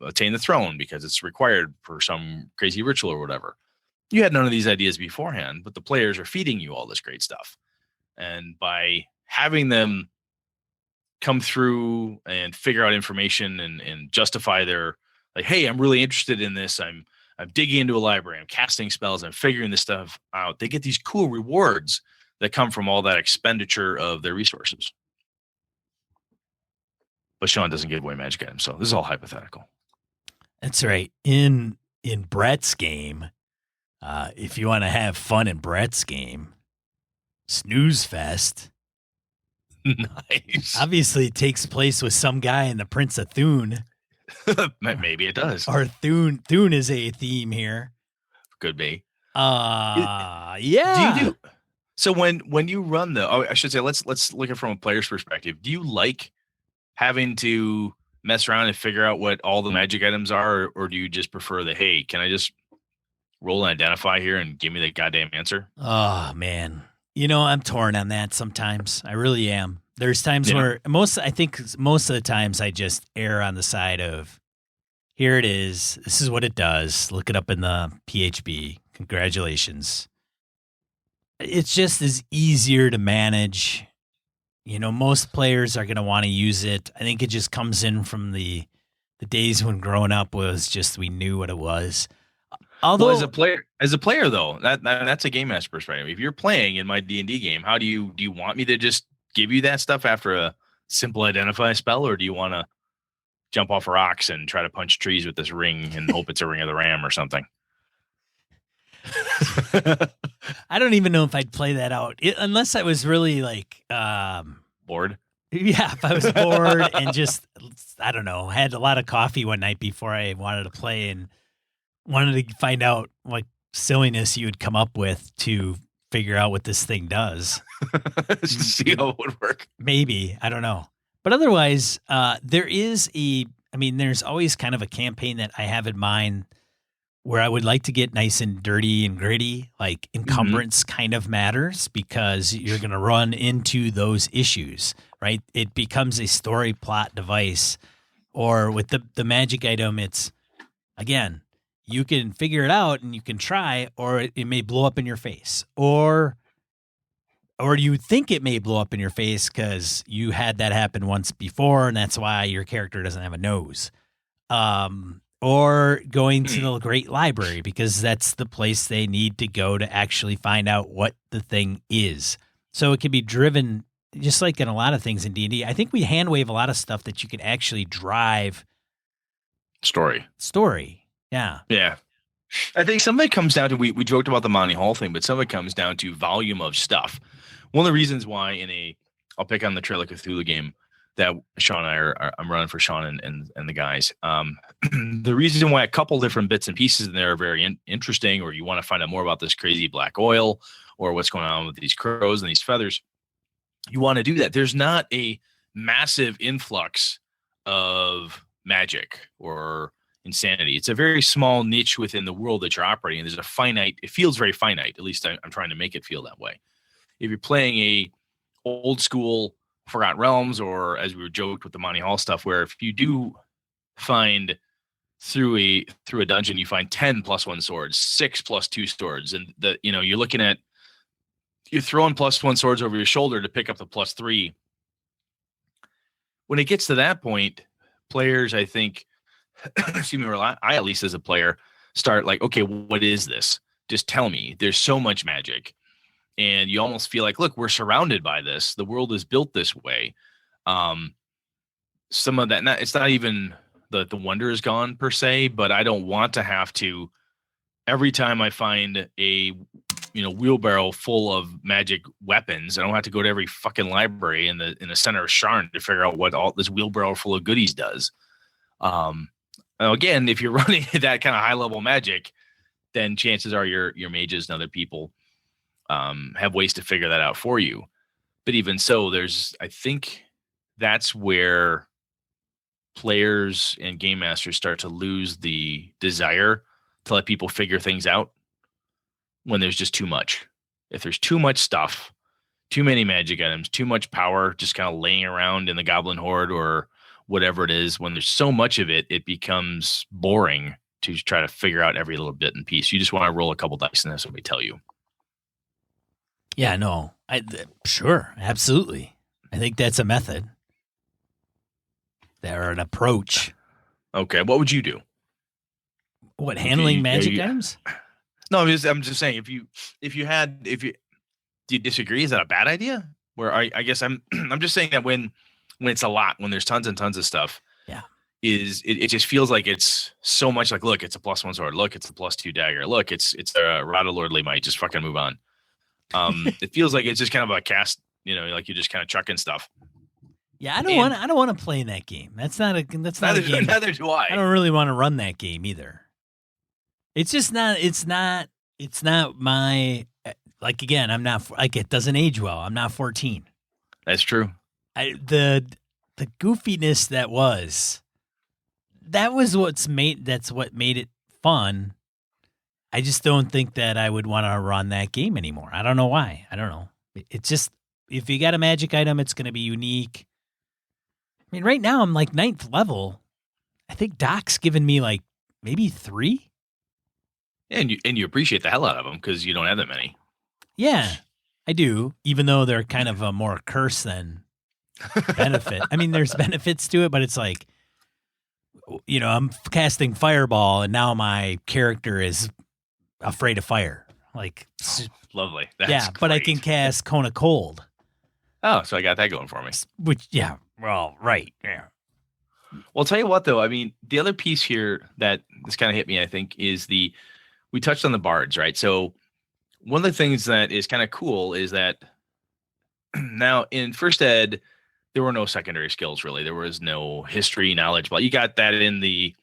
attain the throne because it's required for some crazy ritual or whatever. You had none of these ideas beforehand, but the players are feeding you all this great stuff. And by having them come through and figure out information and justify their, like, hey, I'm really interested in this. I'm digging into a library. I'm casting spells. I'm figuring this stuff out. They get these cool rewards that come from all that expenditure of their resources. But Sean doesn't give away magic items, so this is all hypothetical. That's right. In Brett's game, if you want to have fun in Brett's game, Snooze Fest. Nice. Obviously, it takes place with some guy in the Prince of Thune. Maybe it does. Or Thune is a theme here. Could be. Yeah. Do you do so when you run I should say let's look at it from a player's perspective. Do you like having to mess around and figure out what all the magic items are, or do you just prefer the, hey, can I just roll and identify here and give me the goddamn answer? Oh man. I'm torn on that sometimes. I really am. There's times where most of the times I just err on the side of, here it is. This is what it does. Look it up in the PHB. Congratulations. It's just as easier to manage. Most players are going to want to use it. I think it just comes in from the days when growing up was just, we knew what it was. Although, as a player though, that's a game master perspective. If you're playing in my D&D game, how do you want me to just give you that stuff after a simple identify spell, or do you want to jump off rocks and try to punch trees with this ring and hope it's a ring of the ram or something? I don't even know if I'd play that out unless I was really like bored. Yeah, if I was bored and just, I don't know, had a lot of coffee one night before I wanted to play and wanted to find out what silliness you would come up with to figure out what this thing does. See how it would work. Maybe, I don't know. But otherwise, there's always kind of a campaign that I have in mind where I would like to get nice and dirty and gritty, like encumbrance kind of matters because you're going to run into those issues, right? It becomes a story plot device. Or with the magic item, it's, again, you can figure it out and you can try, or it may blow up in your face. Or you think it may blow up in your face because you had that happen once before, and that's why your character doesn't have a nose. Or going to the Great Library because that's the place they need to go to actually find out what the thing is. So it can be driven, just like in a lot of things in D&D. I think we hand wave a lot of stuff that you can actually drive. Story. Yeah. Yeah. I think some of it comes down to, we joked about the Monty Hall thing, but some of it comes down to volume of stuff. One of the reasons why I'll pick on the Trail of Cthulhu game that Sean and I'm running for Sean and the guys. The reason why a couple different bits and pieces in there are very interesting, or you want to find out more about this crazy black oil or what's going on with these crows and these feathers, you want to do that. There's not a massive influx of magic or insanity. It's a very small niche within the world that you're operating. There's it feels very finite. At least I'm trying to make it feel that way. If you're playing a old school Forgotten Realms, or as we were joked with the Monty Hall stuff, where if you do find through a dungeon, you find 10 +1 swords, 6 +2 swords, and you're throwing +1 swords over your shoulder to pick up the +3. When it gets to that point, players, I think, excuse me, I at least as a player start like, okay, what is this? Just tell me. There's so much magic. And you almost feel like, look, we're surrounded by this. The world is built this way. Some of that, it's not even the wonder is gone per se, but I don't want to have to, every time I find a wheelbarrow full of magic weapons, I don't have to go to every fucking library in the center of Sharn to figure out what all this wheelbarrow full of goodies does. Again, if you're running that kind of high level magic, then chances are your mages and other people have ways to figure that out for you. But even so, I think that's where players and game masters start to lose the desire to let people figure things out when there's just too much. If there's too much stuff, too many magic items, too much power just kind of laying around in the goblin horde or whatever it is, when there's so much of it, it becomes boring to try to figure out every little bit and piece. You just want to roll a couple dice and that's what we tell you. Yeah, no, sure, absolutely. I think that's a method. Or an approach. Okay, what would you do? What, handling magic items? No, I'm just saying, do you disagree? Is that a bad idea? Where I guess I'm just saying that when it's a lot, when there's tons and tons of stuff, yeah, it just feels like it's so much like, look, it's a +1 sword, look, it's a +2 dagger, look, it's a Rod of Lordly Might, just fucking move on. It feels like it's just kind of a cast, like you're just kind of chucking stuff. Yeah, I don't want to play in that game. That's not a game. Neither do I. I don't really want to run that game either. It's just not. It's not my. Like, again, I'm not like, it doesn't age well. I'm not 14. That's true. The goofiness that was what made it fun. I just don't think that I would want to run that game anymore. I don't know why. I don't know. It's just, if you got a magic item, it's going to be unique. I mean, right now I'm like 9th level. I think Doc's given me like maybe 3. And you appreciate the hell out of them because you don't have that many. Yeah, I do. Even though they're kind of a more curse than benefit. I mean, there's benefits to it, but it's like, I'm casting Fireball and now my character is afraid of fire. Like, lovely. That's great. But I can cast Cone of Cold. Oh, so I got that going for me. Which, yeah, well, right. Yeah. Well, I'll tell you what, though. I mean, the other piece here that this kind of hit me, I think, is we touched on the bards, right? So one of the things that is kind of cool is that now in first ed, there were no secondary skills really. There was no history knowledge, but you got that in the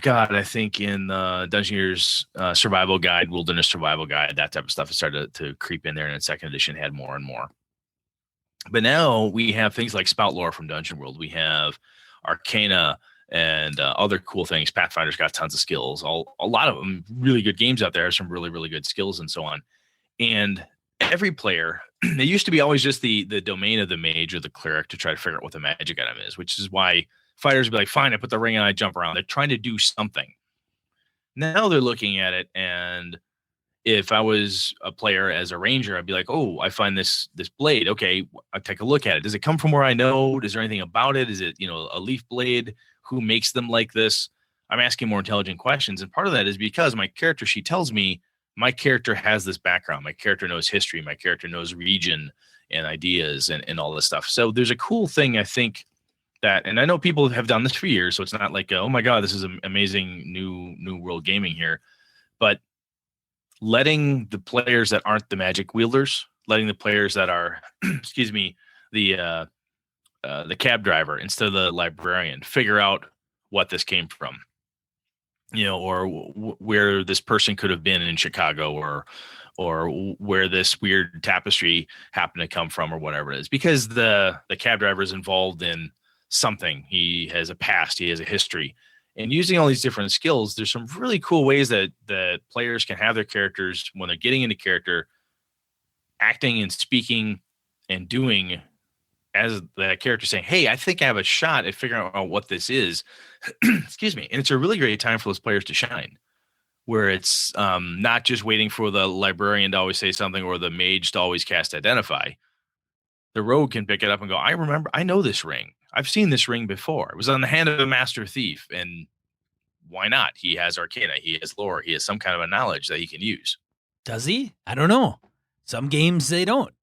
God, I think in the Dungeoneers Survival Guide, Wilderness Survival Guide, that type of stuff has started to creep in there, and in second edition had more and more. But now we have things like Spout Lore from Dungeon World. We have Arcana and other cool things. Pathfinder's got tons of skills. A lot of them really good games out there. Some really, really good skills and so on. And every player, it used to be always just the domain of the mage or the cleric to try to figure out what the magic item is, which is why fighters would be like, fine, I put the ring on, I jump around. They're trying to do something. Now they're looking at it, and if I was a player as a ranger, I'd be like, oh, I find this blade. Okay, I'll take a look at it. Does it come from where I know? Is there anything about it? Is it, a leaf blade? Who makes them like this? I'm asking more intelligent questions. And part of that is because my character sheet tells me my character has this background. My character knows history. My character knows region and ideas and all this stuff. So there's a cool thing, I think, that, and I know people have done this for years, so it's not like, oh my God, this is amazing new world gaming here. But letting the players that aren't the magic wielders, letting the players that are, excuse me, the cab driver instead of the librarian figure out what this came from, or where this person could have been in Chicago, or where this weird tapestry happened to come from, or whatever it is, because the cab driver is involved in something. He has a past, he has a history, and using all these different skills, there's some really cool ways that players can have their characters, when they're getting into character, acting and speaking and doing as the character, saying, hey, I think I have a shot at figuring out what this is. Excuse me. And it's a really great time for those players to shine, where it's not just waiting for the librarian to always say something or the mage to always cast Identify. The rogue can pick it up and go, I know this ring. I've seen this ring before. It was on the hand of a master thief. And why not? He has Arcana. He has lore. He has some kind of a knowledge that he can use. Does he? I don't know. Some games they don't.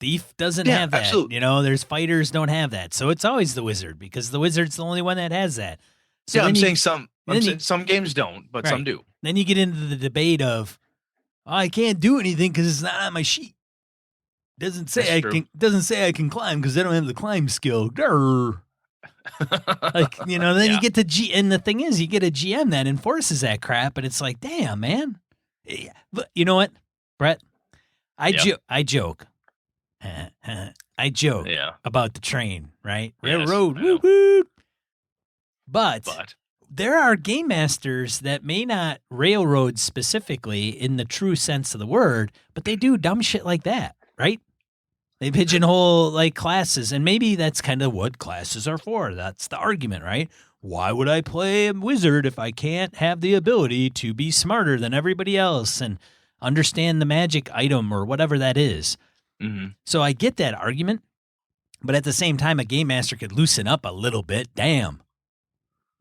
Thief doesn't have that. Absolutely. There's fighters don't have that. So it's always the wizard, because the wizard's the only one that has that. So I'm saying some games don't, but some do. Then you get into the debate of, I can't do anything because it's not on my sheet. Doesn't say I can climb because I don't have the climb skill. Grr. Then you get to and the thing is, you get a GM that enforces that crap, and it's like, damn, man. But you know what, Brett? I joke. I joke about the train, right? Yes, Railroad, woo-hoo. But there are game masters that may not railroad specifically in the true sense of the word, but they do dumb shit like that, right? They pigeonhole like classes, and maybe that's kind of what classes are for. That's the argument, right? Why would I play a wizard if I can't have the ability to be smarter than everybody else and understand the magic item or whatever that is? Mm-hmm. So I get that argument, but at the same time, a game master could loosen up a little bit. Damn.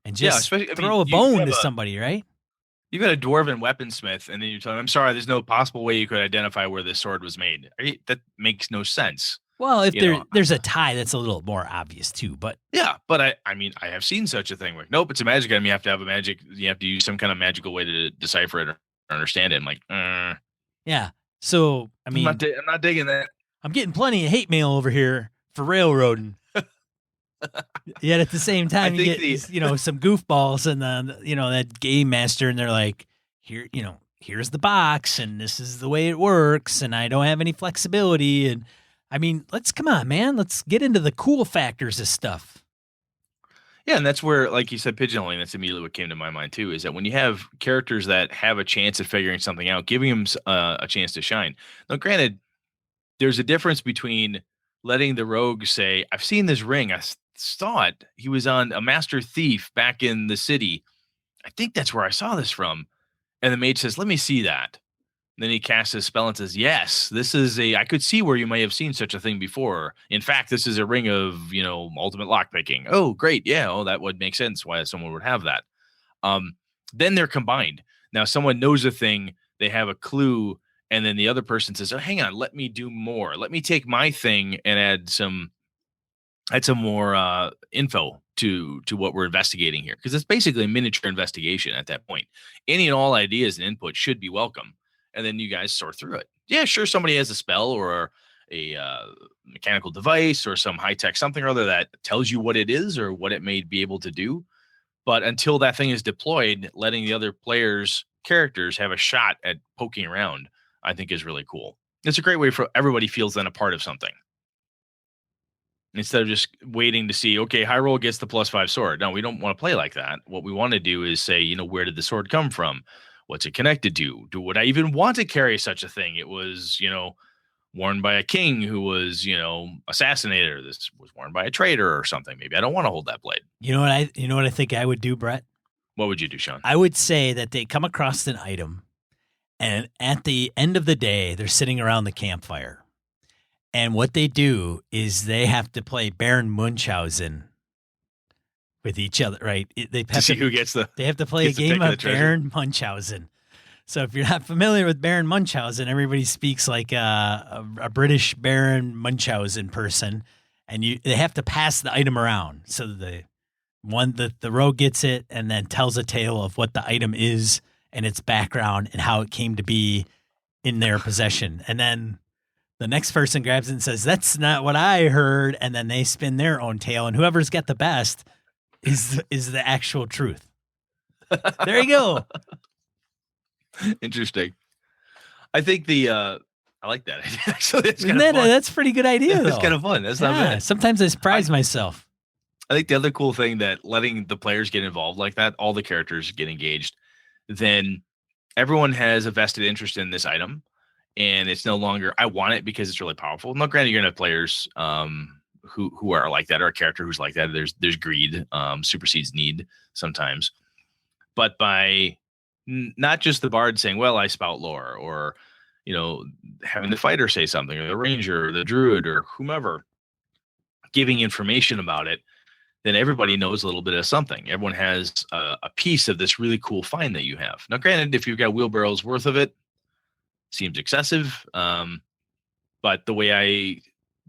And just throw a bone to somebody, right? You've got a dwarven weaponsmith, and then you're telling him, I'm sorry, there's no possible way you could identify where this sword was made. That makes no sense. Well, if there's a tie, that's a little more obvious too. But yeah, but I have seen such a thing. Like, nope, it's a magic item. You have to have you have to use some kind of magical way to decipher it or understand it. I'm like, yeah. So I'm not digging that. I'm getting plenty of hate mail over here for railroading. Yet at the same time, you get some goofballs and that game master, and they're like, here's the box, and this is the way it works, and I don't have any flexibility. And I mean, come on, man, let's get into the cool factors of stuff. Yeah, and that's where, like you said, pigeonholing, that's immediately what came to my mind too, is that when you have characters that have a chance of figuring something out, giving them a chance to shine. Now, granted, there's a difference between letting the rogue say, I've seen this ring, I saw it. He was on a master thief back in the city. I think that's where I saw this from. And the mage says, let me see that. And then he casts his spell and says, yes, this is I could see where you may have seen such a thing before. In fact, this is a ring of, ultimate lockpicking. Oh, great. Yeah. That would make sense why someone would have that. Then they're combined. Now someone knows a thing, they have a clue, and then the other person says, oh, hang on, let me do more. Let me take my thing and add some more info to what we're investigating here. Because it's basically a miniature investigation at that point. Any and all ideas and input should be welcome. And then you guys sort through it. Yeah, sure, somebody has a spell or mechanical device or some high tech something or other that tells you what it is or what it may be able to do. But until that thing is deployed, letting the other players' characters have a shot at poking around, I think is really cool. It's a great way for everybody feels then a part of something. Instead of just waiting to see, okay, high roll gets the +5 sword. No, we don't want to play like that. What we want to do is say, where did the sword come from? What's it connected to? Would I even want to carry such a thing? It was, worn by a king who was, assassinated. Or this was worn by a traitor or something. Maybe I don't want to hold that blade. You know what I think I would do, Brett? What would you do, Sean? I would say that they come across an item, and at the end of the day, they're sitting around the campfire. And what they do is they have to play Baron Munchausen with each other, right? They have see who gets the. They have to play a game of Baron Munchausen. So if you're not familiar with Baron Munchausen, everybody speaks like a British Baron Munchausen person, and they have to pass the item around. So the rogue gets it and then tells a tale of what the item is and its background and how it came to be in their possession, and then the next person grabs it and says, "That's not what I heard," and then they spin their own tale, and whoever's got the best is the actual truth. There you go. Interesting. I think I like that. Actually, that's a pretty good idea. That's kind of fun. That's not bad. Sometimes I surprise myself. I think the other cool thing that letting the players get involved like that, all the characters get engaged, then everyone has a vested interest in this item. And it's no longer, I want it because it's really powerful. Now, granted, you're going to have players who are like that, or a character who's like that. There's greed, supersedes need sometimes. But by not just the bard saying, well, I spout lore, or, having the fighter say something, or the ranger, or the druid, or whomever, giving information about it, then everybody knows a little bit of something. Everyone has a piece of this really cool find that you have. Now, granted, if you've got wheelbarrows worth of it, seems excessive, but the way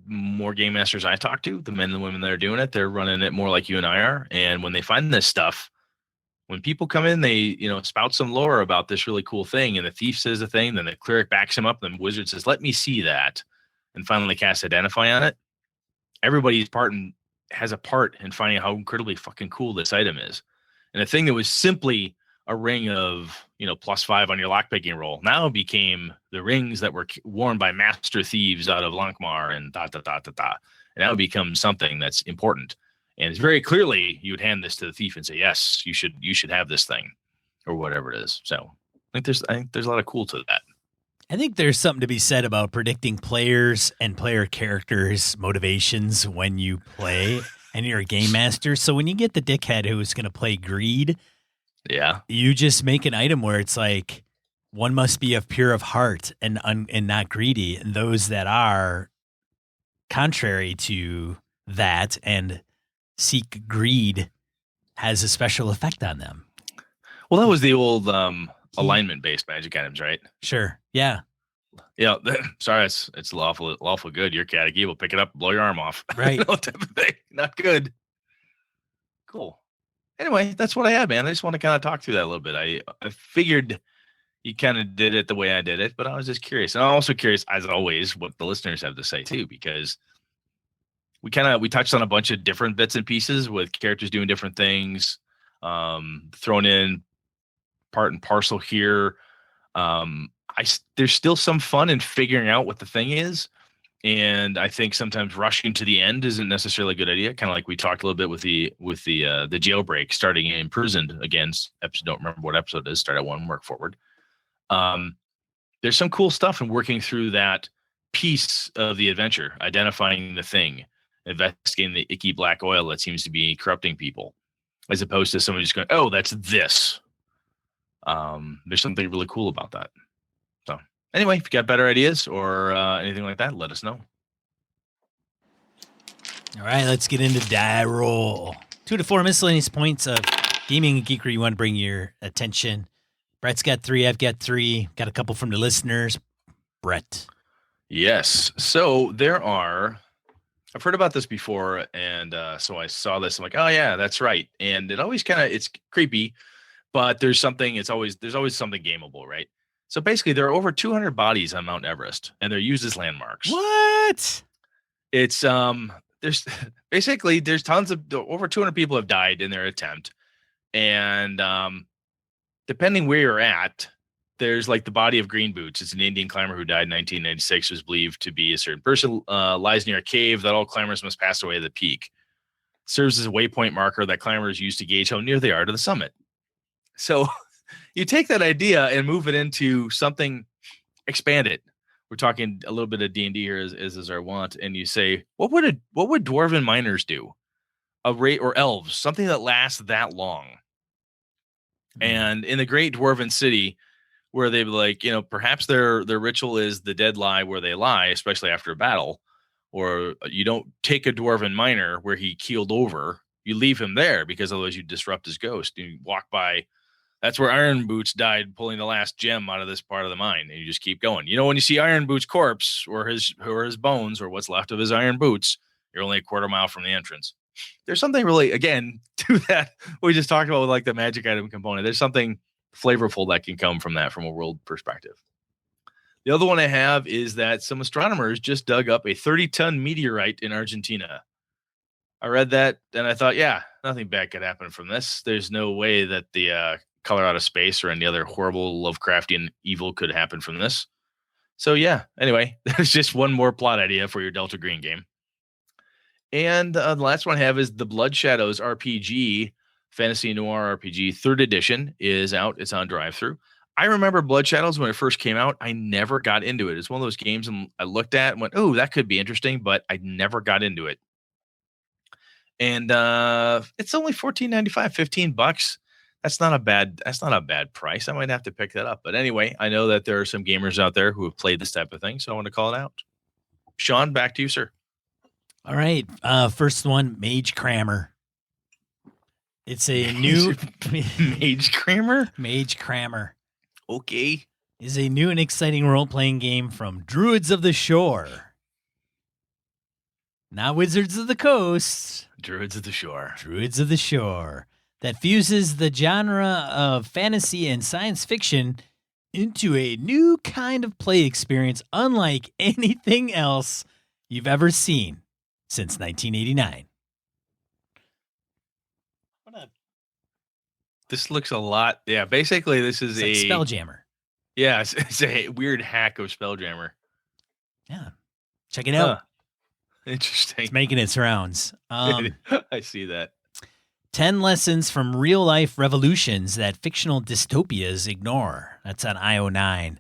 more game masters I talk to, the men and the women that are doing it, they're running it more like you and I are. And when they find this stuff, when people come in, they spout some lore about this really cool thing, and the thief says a thing, then the cleric backs him up, then the wizard says, "Let me see that," and finally cast identify on it. Everybody's has a part in finding out how incredibly fucking cool this item is, and a thing that was simply a ring of +5 on your lockpicking roll now became the rings that were worn by master thieves out of Lankmar and and now it becomes something that's important. And it's very clearly you would hand this to the thief and say, yes, you should have this thing, or whatever it is. So I think there's a lot of cool to that. I think there's something to be said about predicting players and player characters' motivations when you play and you're a game master. So when you get the dickhead who's going to play greed, yeah, you just make an item where it's like, one must be of pure of heart and not greedy, and those that are contrary to that and seek greed has a special effect on them. Well, that was the old alignment-based magic items, right? Sure. Yeah. Yeah. Sorry, it's lawful good. Your cat will pick it up, blow your arm off. Right. Type of thing. Not good. Cool. Anyway, that's what I had, man. I just want to kind of talk through that a little bit. I figured you kind of did it the way I did it, but I was just curious. And I'm also curious, as always, what the listeners have to say too, because we touched on a bunch of different bits and pieces with characters doing different things, thrown in part and parcel here. There's still some fun in figuring out what the thing is. And I think sometimes rushing to the end isn't necessarily a good idea. Kind of like we talked a little bit with the jailbreak, starting imprisoned again. Don't remember what episode it is. Start at one, work forward. There's some cool stuff in working through that piece of the adventure, identifying the thing, investigating the icky black oil that seems to be corrupting people, as opposed to someone just going, "Oh, that's this." There's something really cool about that. So anyway, if you got better ideas or anything like that, let us know. All right, let's get into die roll. 2 to 4 miscellaneous points of gaming and geekery you want to bring your attention. Brett's got 3. I've got 3. Got a couple from the listeners. Brett. Yes. So I've heard about this before, and so I saw this. I'm like, oh yeah, that's right. And it always it's creepy, but there's always something gameable, right? So basically, there are over 200 bodies on Mount Everest, and they're used as landmarks. What? It's there's basically there's tons of over 200 people have died in their attempt, and depending where you're at, there's like the body of Green Boots. It's an Indian climber who died in 1996, was believed to be a certain person. Lies near a cave that all climbers must pass away at the peak. Serves as a waypoint marker that climbers use to gauge how near they are to the summit. So you take that idea and move it into something, expand it. We're talking a little bit of D&D here as our want, and you say, what would dwarven miners do? Or elves, something that lasts that long. And in the Great Dwarven City, where they'd be like, perhaps their ritual is the dead lie where they lie, especially after a battle, or you don't take a dwarven miner where he keeled over. You leave him there because otherwise you disrupt his ghost. You walk by. That's where Iron Boots died, pulling the last gem out of this part of the mine, and you just keep going. When you see Iron Boots' corpse or his bones or what's left of his iron boots, you're only a quarter mile from the entrance. There's something really, again, to that we just talked about with like the magic item component. There's something flavorful that can come from that from a world perspective. The other one I have is that some astronomers just dug up a 30-ton meteorite in Argentina. I read that and I thought, yeah, nothing bad could happen from this. There's no way that the color out of space or any other horrible Lovecraftian evil could happen from this. So yeah, anyway, there's just one more plot idea for your Delta Green game. And the last one I have is the Blood Shadows RPG, Fantasy Noir RPG, 3rd edition is out. It's on drive-thru. I remember Blood Shadows when it first came out. I never got into it. It's one of those games I looked at and went, oh, that could be interesting, but I never got into it. And it's only $14.95, $15. That's not a bad price. I might have to pick that up. But anyway, I know that there are some gamers out there who have played this type of thing, so I want to call it out. Sean, back to you, sir. All right. First one, Mage Crammer. It's a new Mage Crammer? Mage Crammer. Okay. Is a new and exciting role-playing game from Druids of the Shore. Not Wizards of the Coast. Druids of the Shore. Druids of the Shore. That fuses the genre of fantasy and science fiction into a new kind of play experience unlike anything else you've ever seen since 1989. This looks a lot. Yeah, basically this is like Spelljammer. Yeah, it's a weird hack of Spelljammer. Yeah. Check it out. Interesting. It's making its rounds. I see that. 10 lessons from real-life revolutions that fictional dystopias ignore. That's on IO9.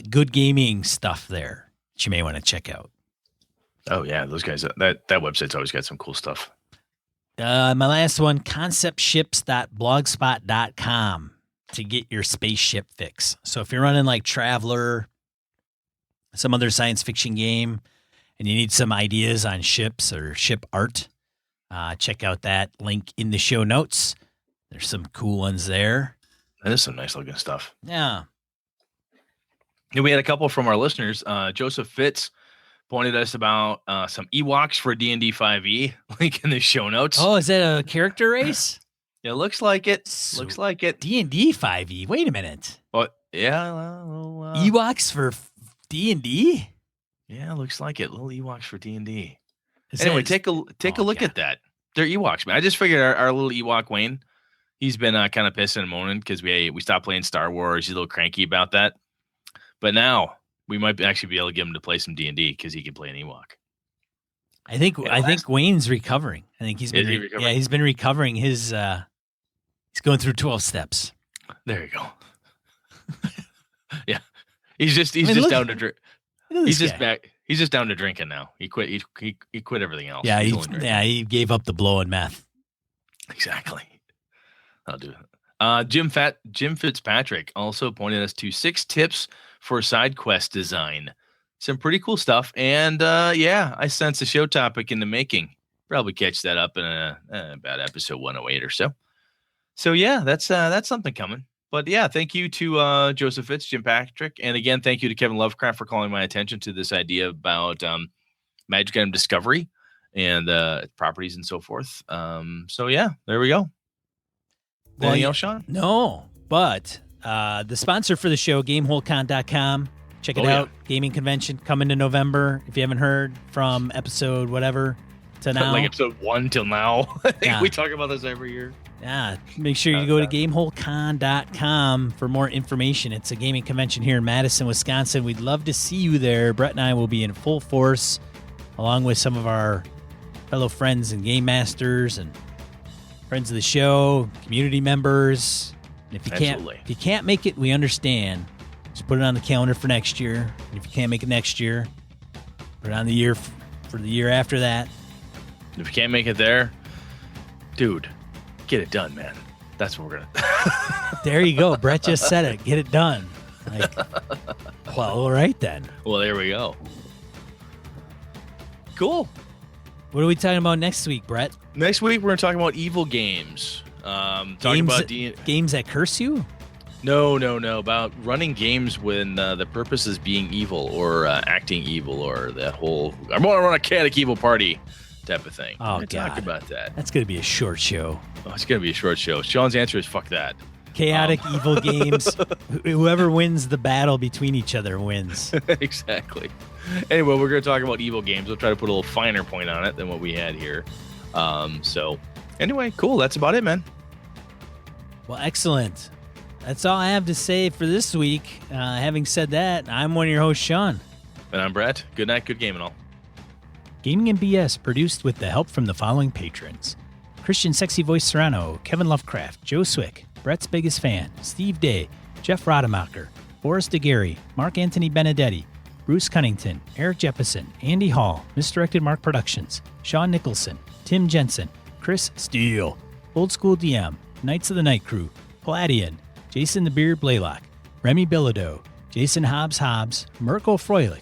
Good gaming stuff there that you may want to check out. Oh, yeah. Those guys, that website's always got some cool stuff. My last one, conceptships.blogspot.com to get your spaceship fix. So if you're running like Traveler, some other science fiction game, and you need some ideas on ships or ship art, check out that link in the show notes. There's some cool ones there. That is some nice looking stuff. Yeah. And we had a couple from our listeners. Joseph Fitz pointed us about some Ewoks for D&D 5e. Link in the show notes. Oh, is that a character race? It looks like it. Looks like it. D&D 5e. Wait a minute. Oh, yeah. Ewoks for D&D? Yeah, looks like it. Little Ewoks for D&D. Anyway, take a look at that. They're Ewoks, man. I just figured our little Ewok Wayne, he's been kind of pissing and moaning because we stopped playing Star Wars. He's a little cranky about that. But now we might actually be able to get him to play some D&D because he can play an Ewok. I think Wayne's recovering. I think he's been recovering? Yeah, he's been recovering his he's going through 12 steps. There you go. Yeah. He's just down to drink. He's just back. He's just down to drinking now. He quit. He quit everything else. Yeah, he gave up the blow and meth. Exactly. I'll do it. Jim Fitzpatrick also pointed us to 6 tips for side quest design. Some pretty cool stuff. And yeah, I sense a show topic in the making. Probably catch that up in about episode 108 or so. So yeah, that's something coming. But yeah, thank you to Joseph Fitz, Jim Patrick. And again, thank you to Kevin Lovecraft for calling my attention to this idea about magic item discovery and properties and so forth. So yeah, there we go. Anything else, Sean? No, but The sponsor for the show, GameholeCon.com. Check it out. Yeah. Gaming convention coming to November. If you haven't heard from episode whatever to now. Like episode 1 till now. I think Yeah. we talk about this every year. Yeah, make sure you go to GameholeCon.com for more information. It's a gaming convention here in Madison, Wisconsin. We'd love to see you there. Brett and I will be in full force, along with some of our fellow friends and game masters and friends of the show, community members. And Absolutely. if you can't make it, we understand. Just put it on the calendar for next year. And if you can't make it next year, put it on the year for the year after that. If you can't make it there, dude, get it done, man. That's what we're going to. There you go. Brett just said it. Get it done. Like, well, all right then. Well, there we go. Cool. What are we talking about next week, Brett? Next week, we're going to talk about evil games. Talking about games that curse you? No. About running games when the purpose is being evil or acting evil or that whole I want to run a chaotic evil party type of thing. Oh, We're God. talk about that. That's going to be a short show. Oh, it's going to be a short show. Sean's answer is fuck that. Chaotic evil games. Whoever wins the battle between each other wins. Exactly. Anyway, we're going to talk about evil games. We'll try to put a little finer point on it than what we had here. So anyway, cool. That's about it, man. Well, excellent. That's all I have to say for this week. Having said that, I'm one of your hosts, Sean. And I'm Brett. Good night. Good game and all. Gaming and BS produced with the help from the following patrons: Christian Sexy Voice Serrano, Kevin Lovecraft, Joe Swick, Brett's Biggest Fan, Steve Day, Jeff Rademacher, Boris DeGarry, Mark Anthony Benedetti, Bruce Cunnington, Eric Jeppesen, Andy Hall, Misdirected Mark Productions, Sean Nicholson, Tim Jensen, Chris Steele, Old School DM, Knights of the Night Crew, Palladian, Jason the Beard Blaylock, Remy Bilodeau, Jason Hobbs, Mirko Froelich,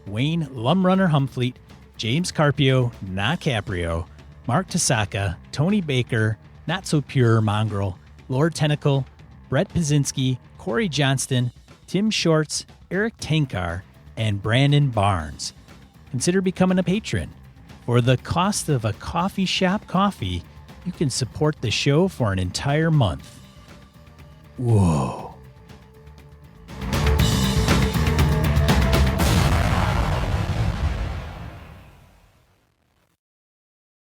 Wayne Lumrunner Humfleet, James Carpio, Not Caprio, Mark Tasaka, Tony Baker, Not So Pure Mongrel, Lord Tentacle, Brett Pazinski, Corey Johnston, Tim Shorts, Eric Tankar, and Brandon Barnes. Consider becoming a patron. For the cost of a coffee shop coffee, you can support the show for an entire month. Whoa.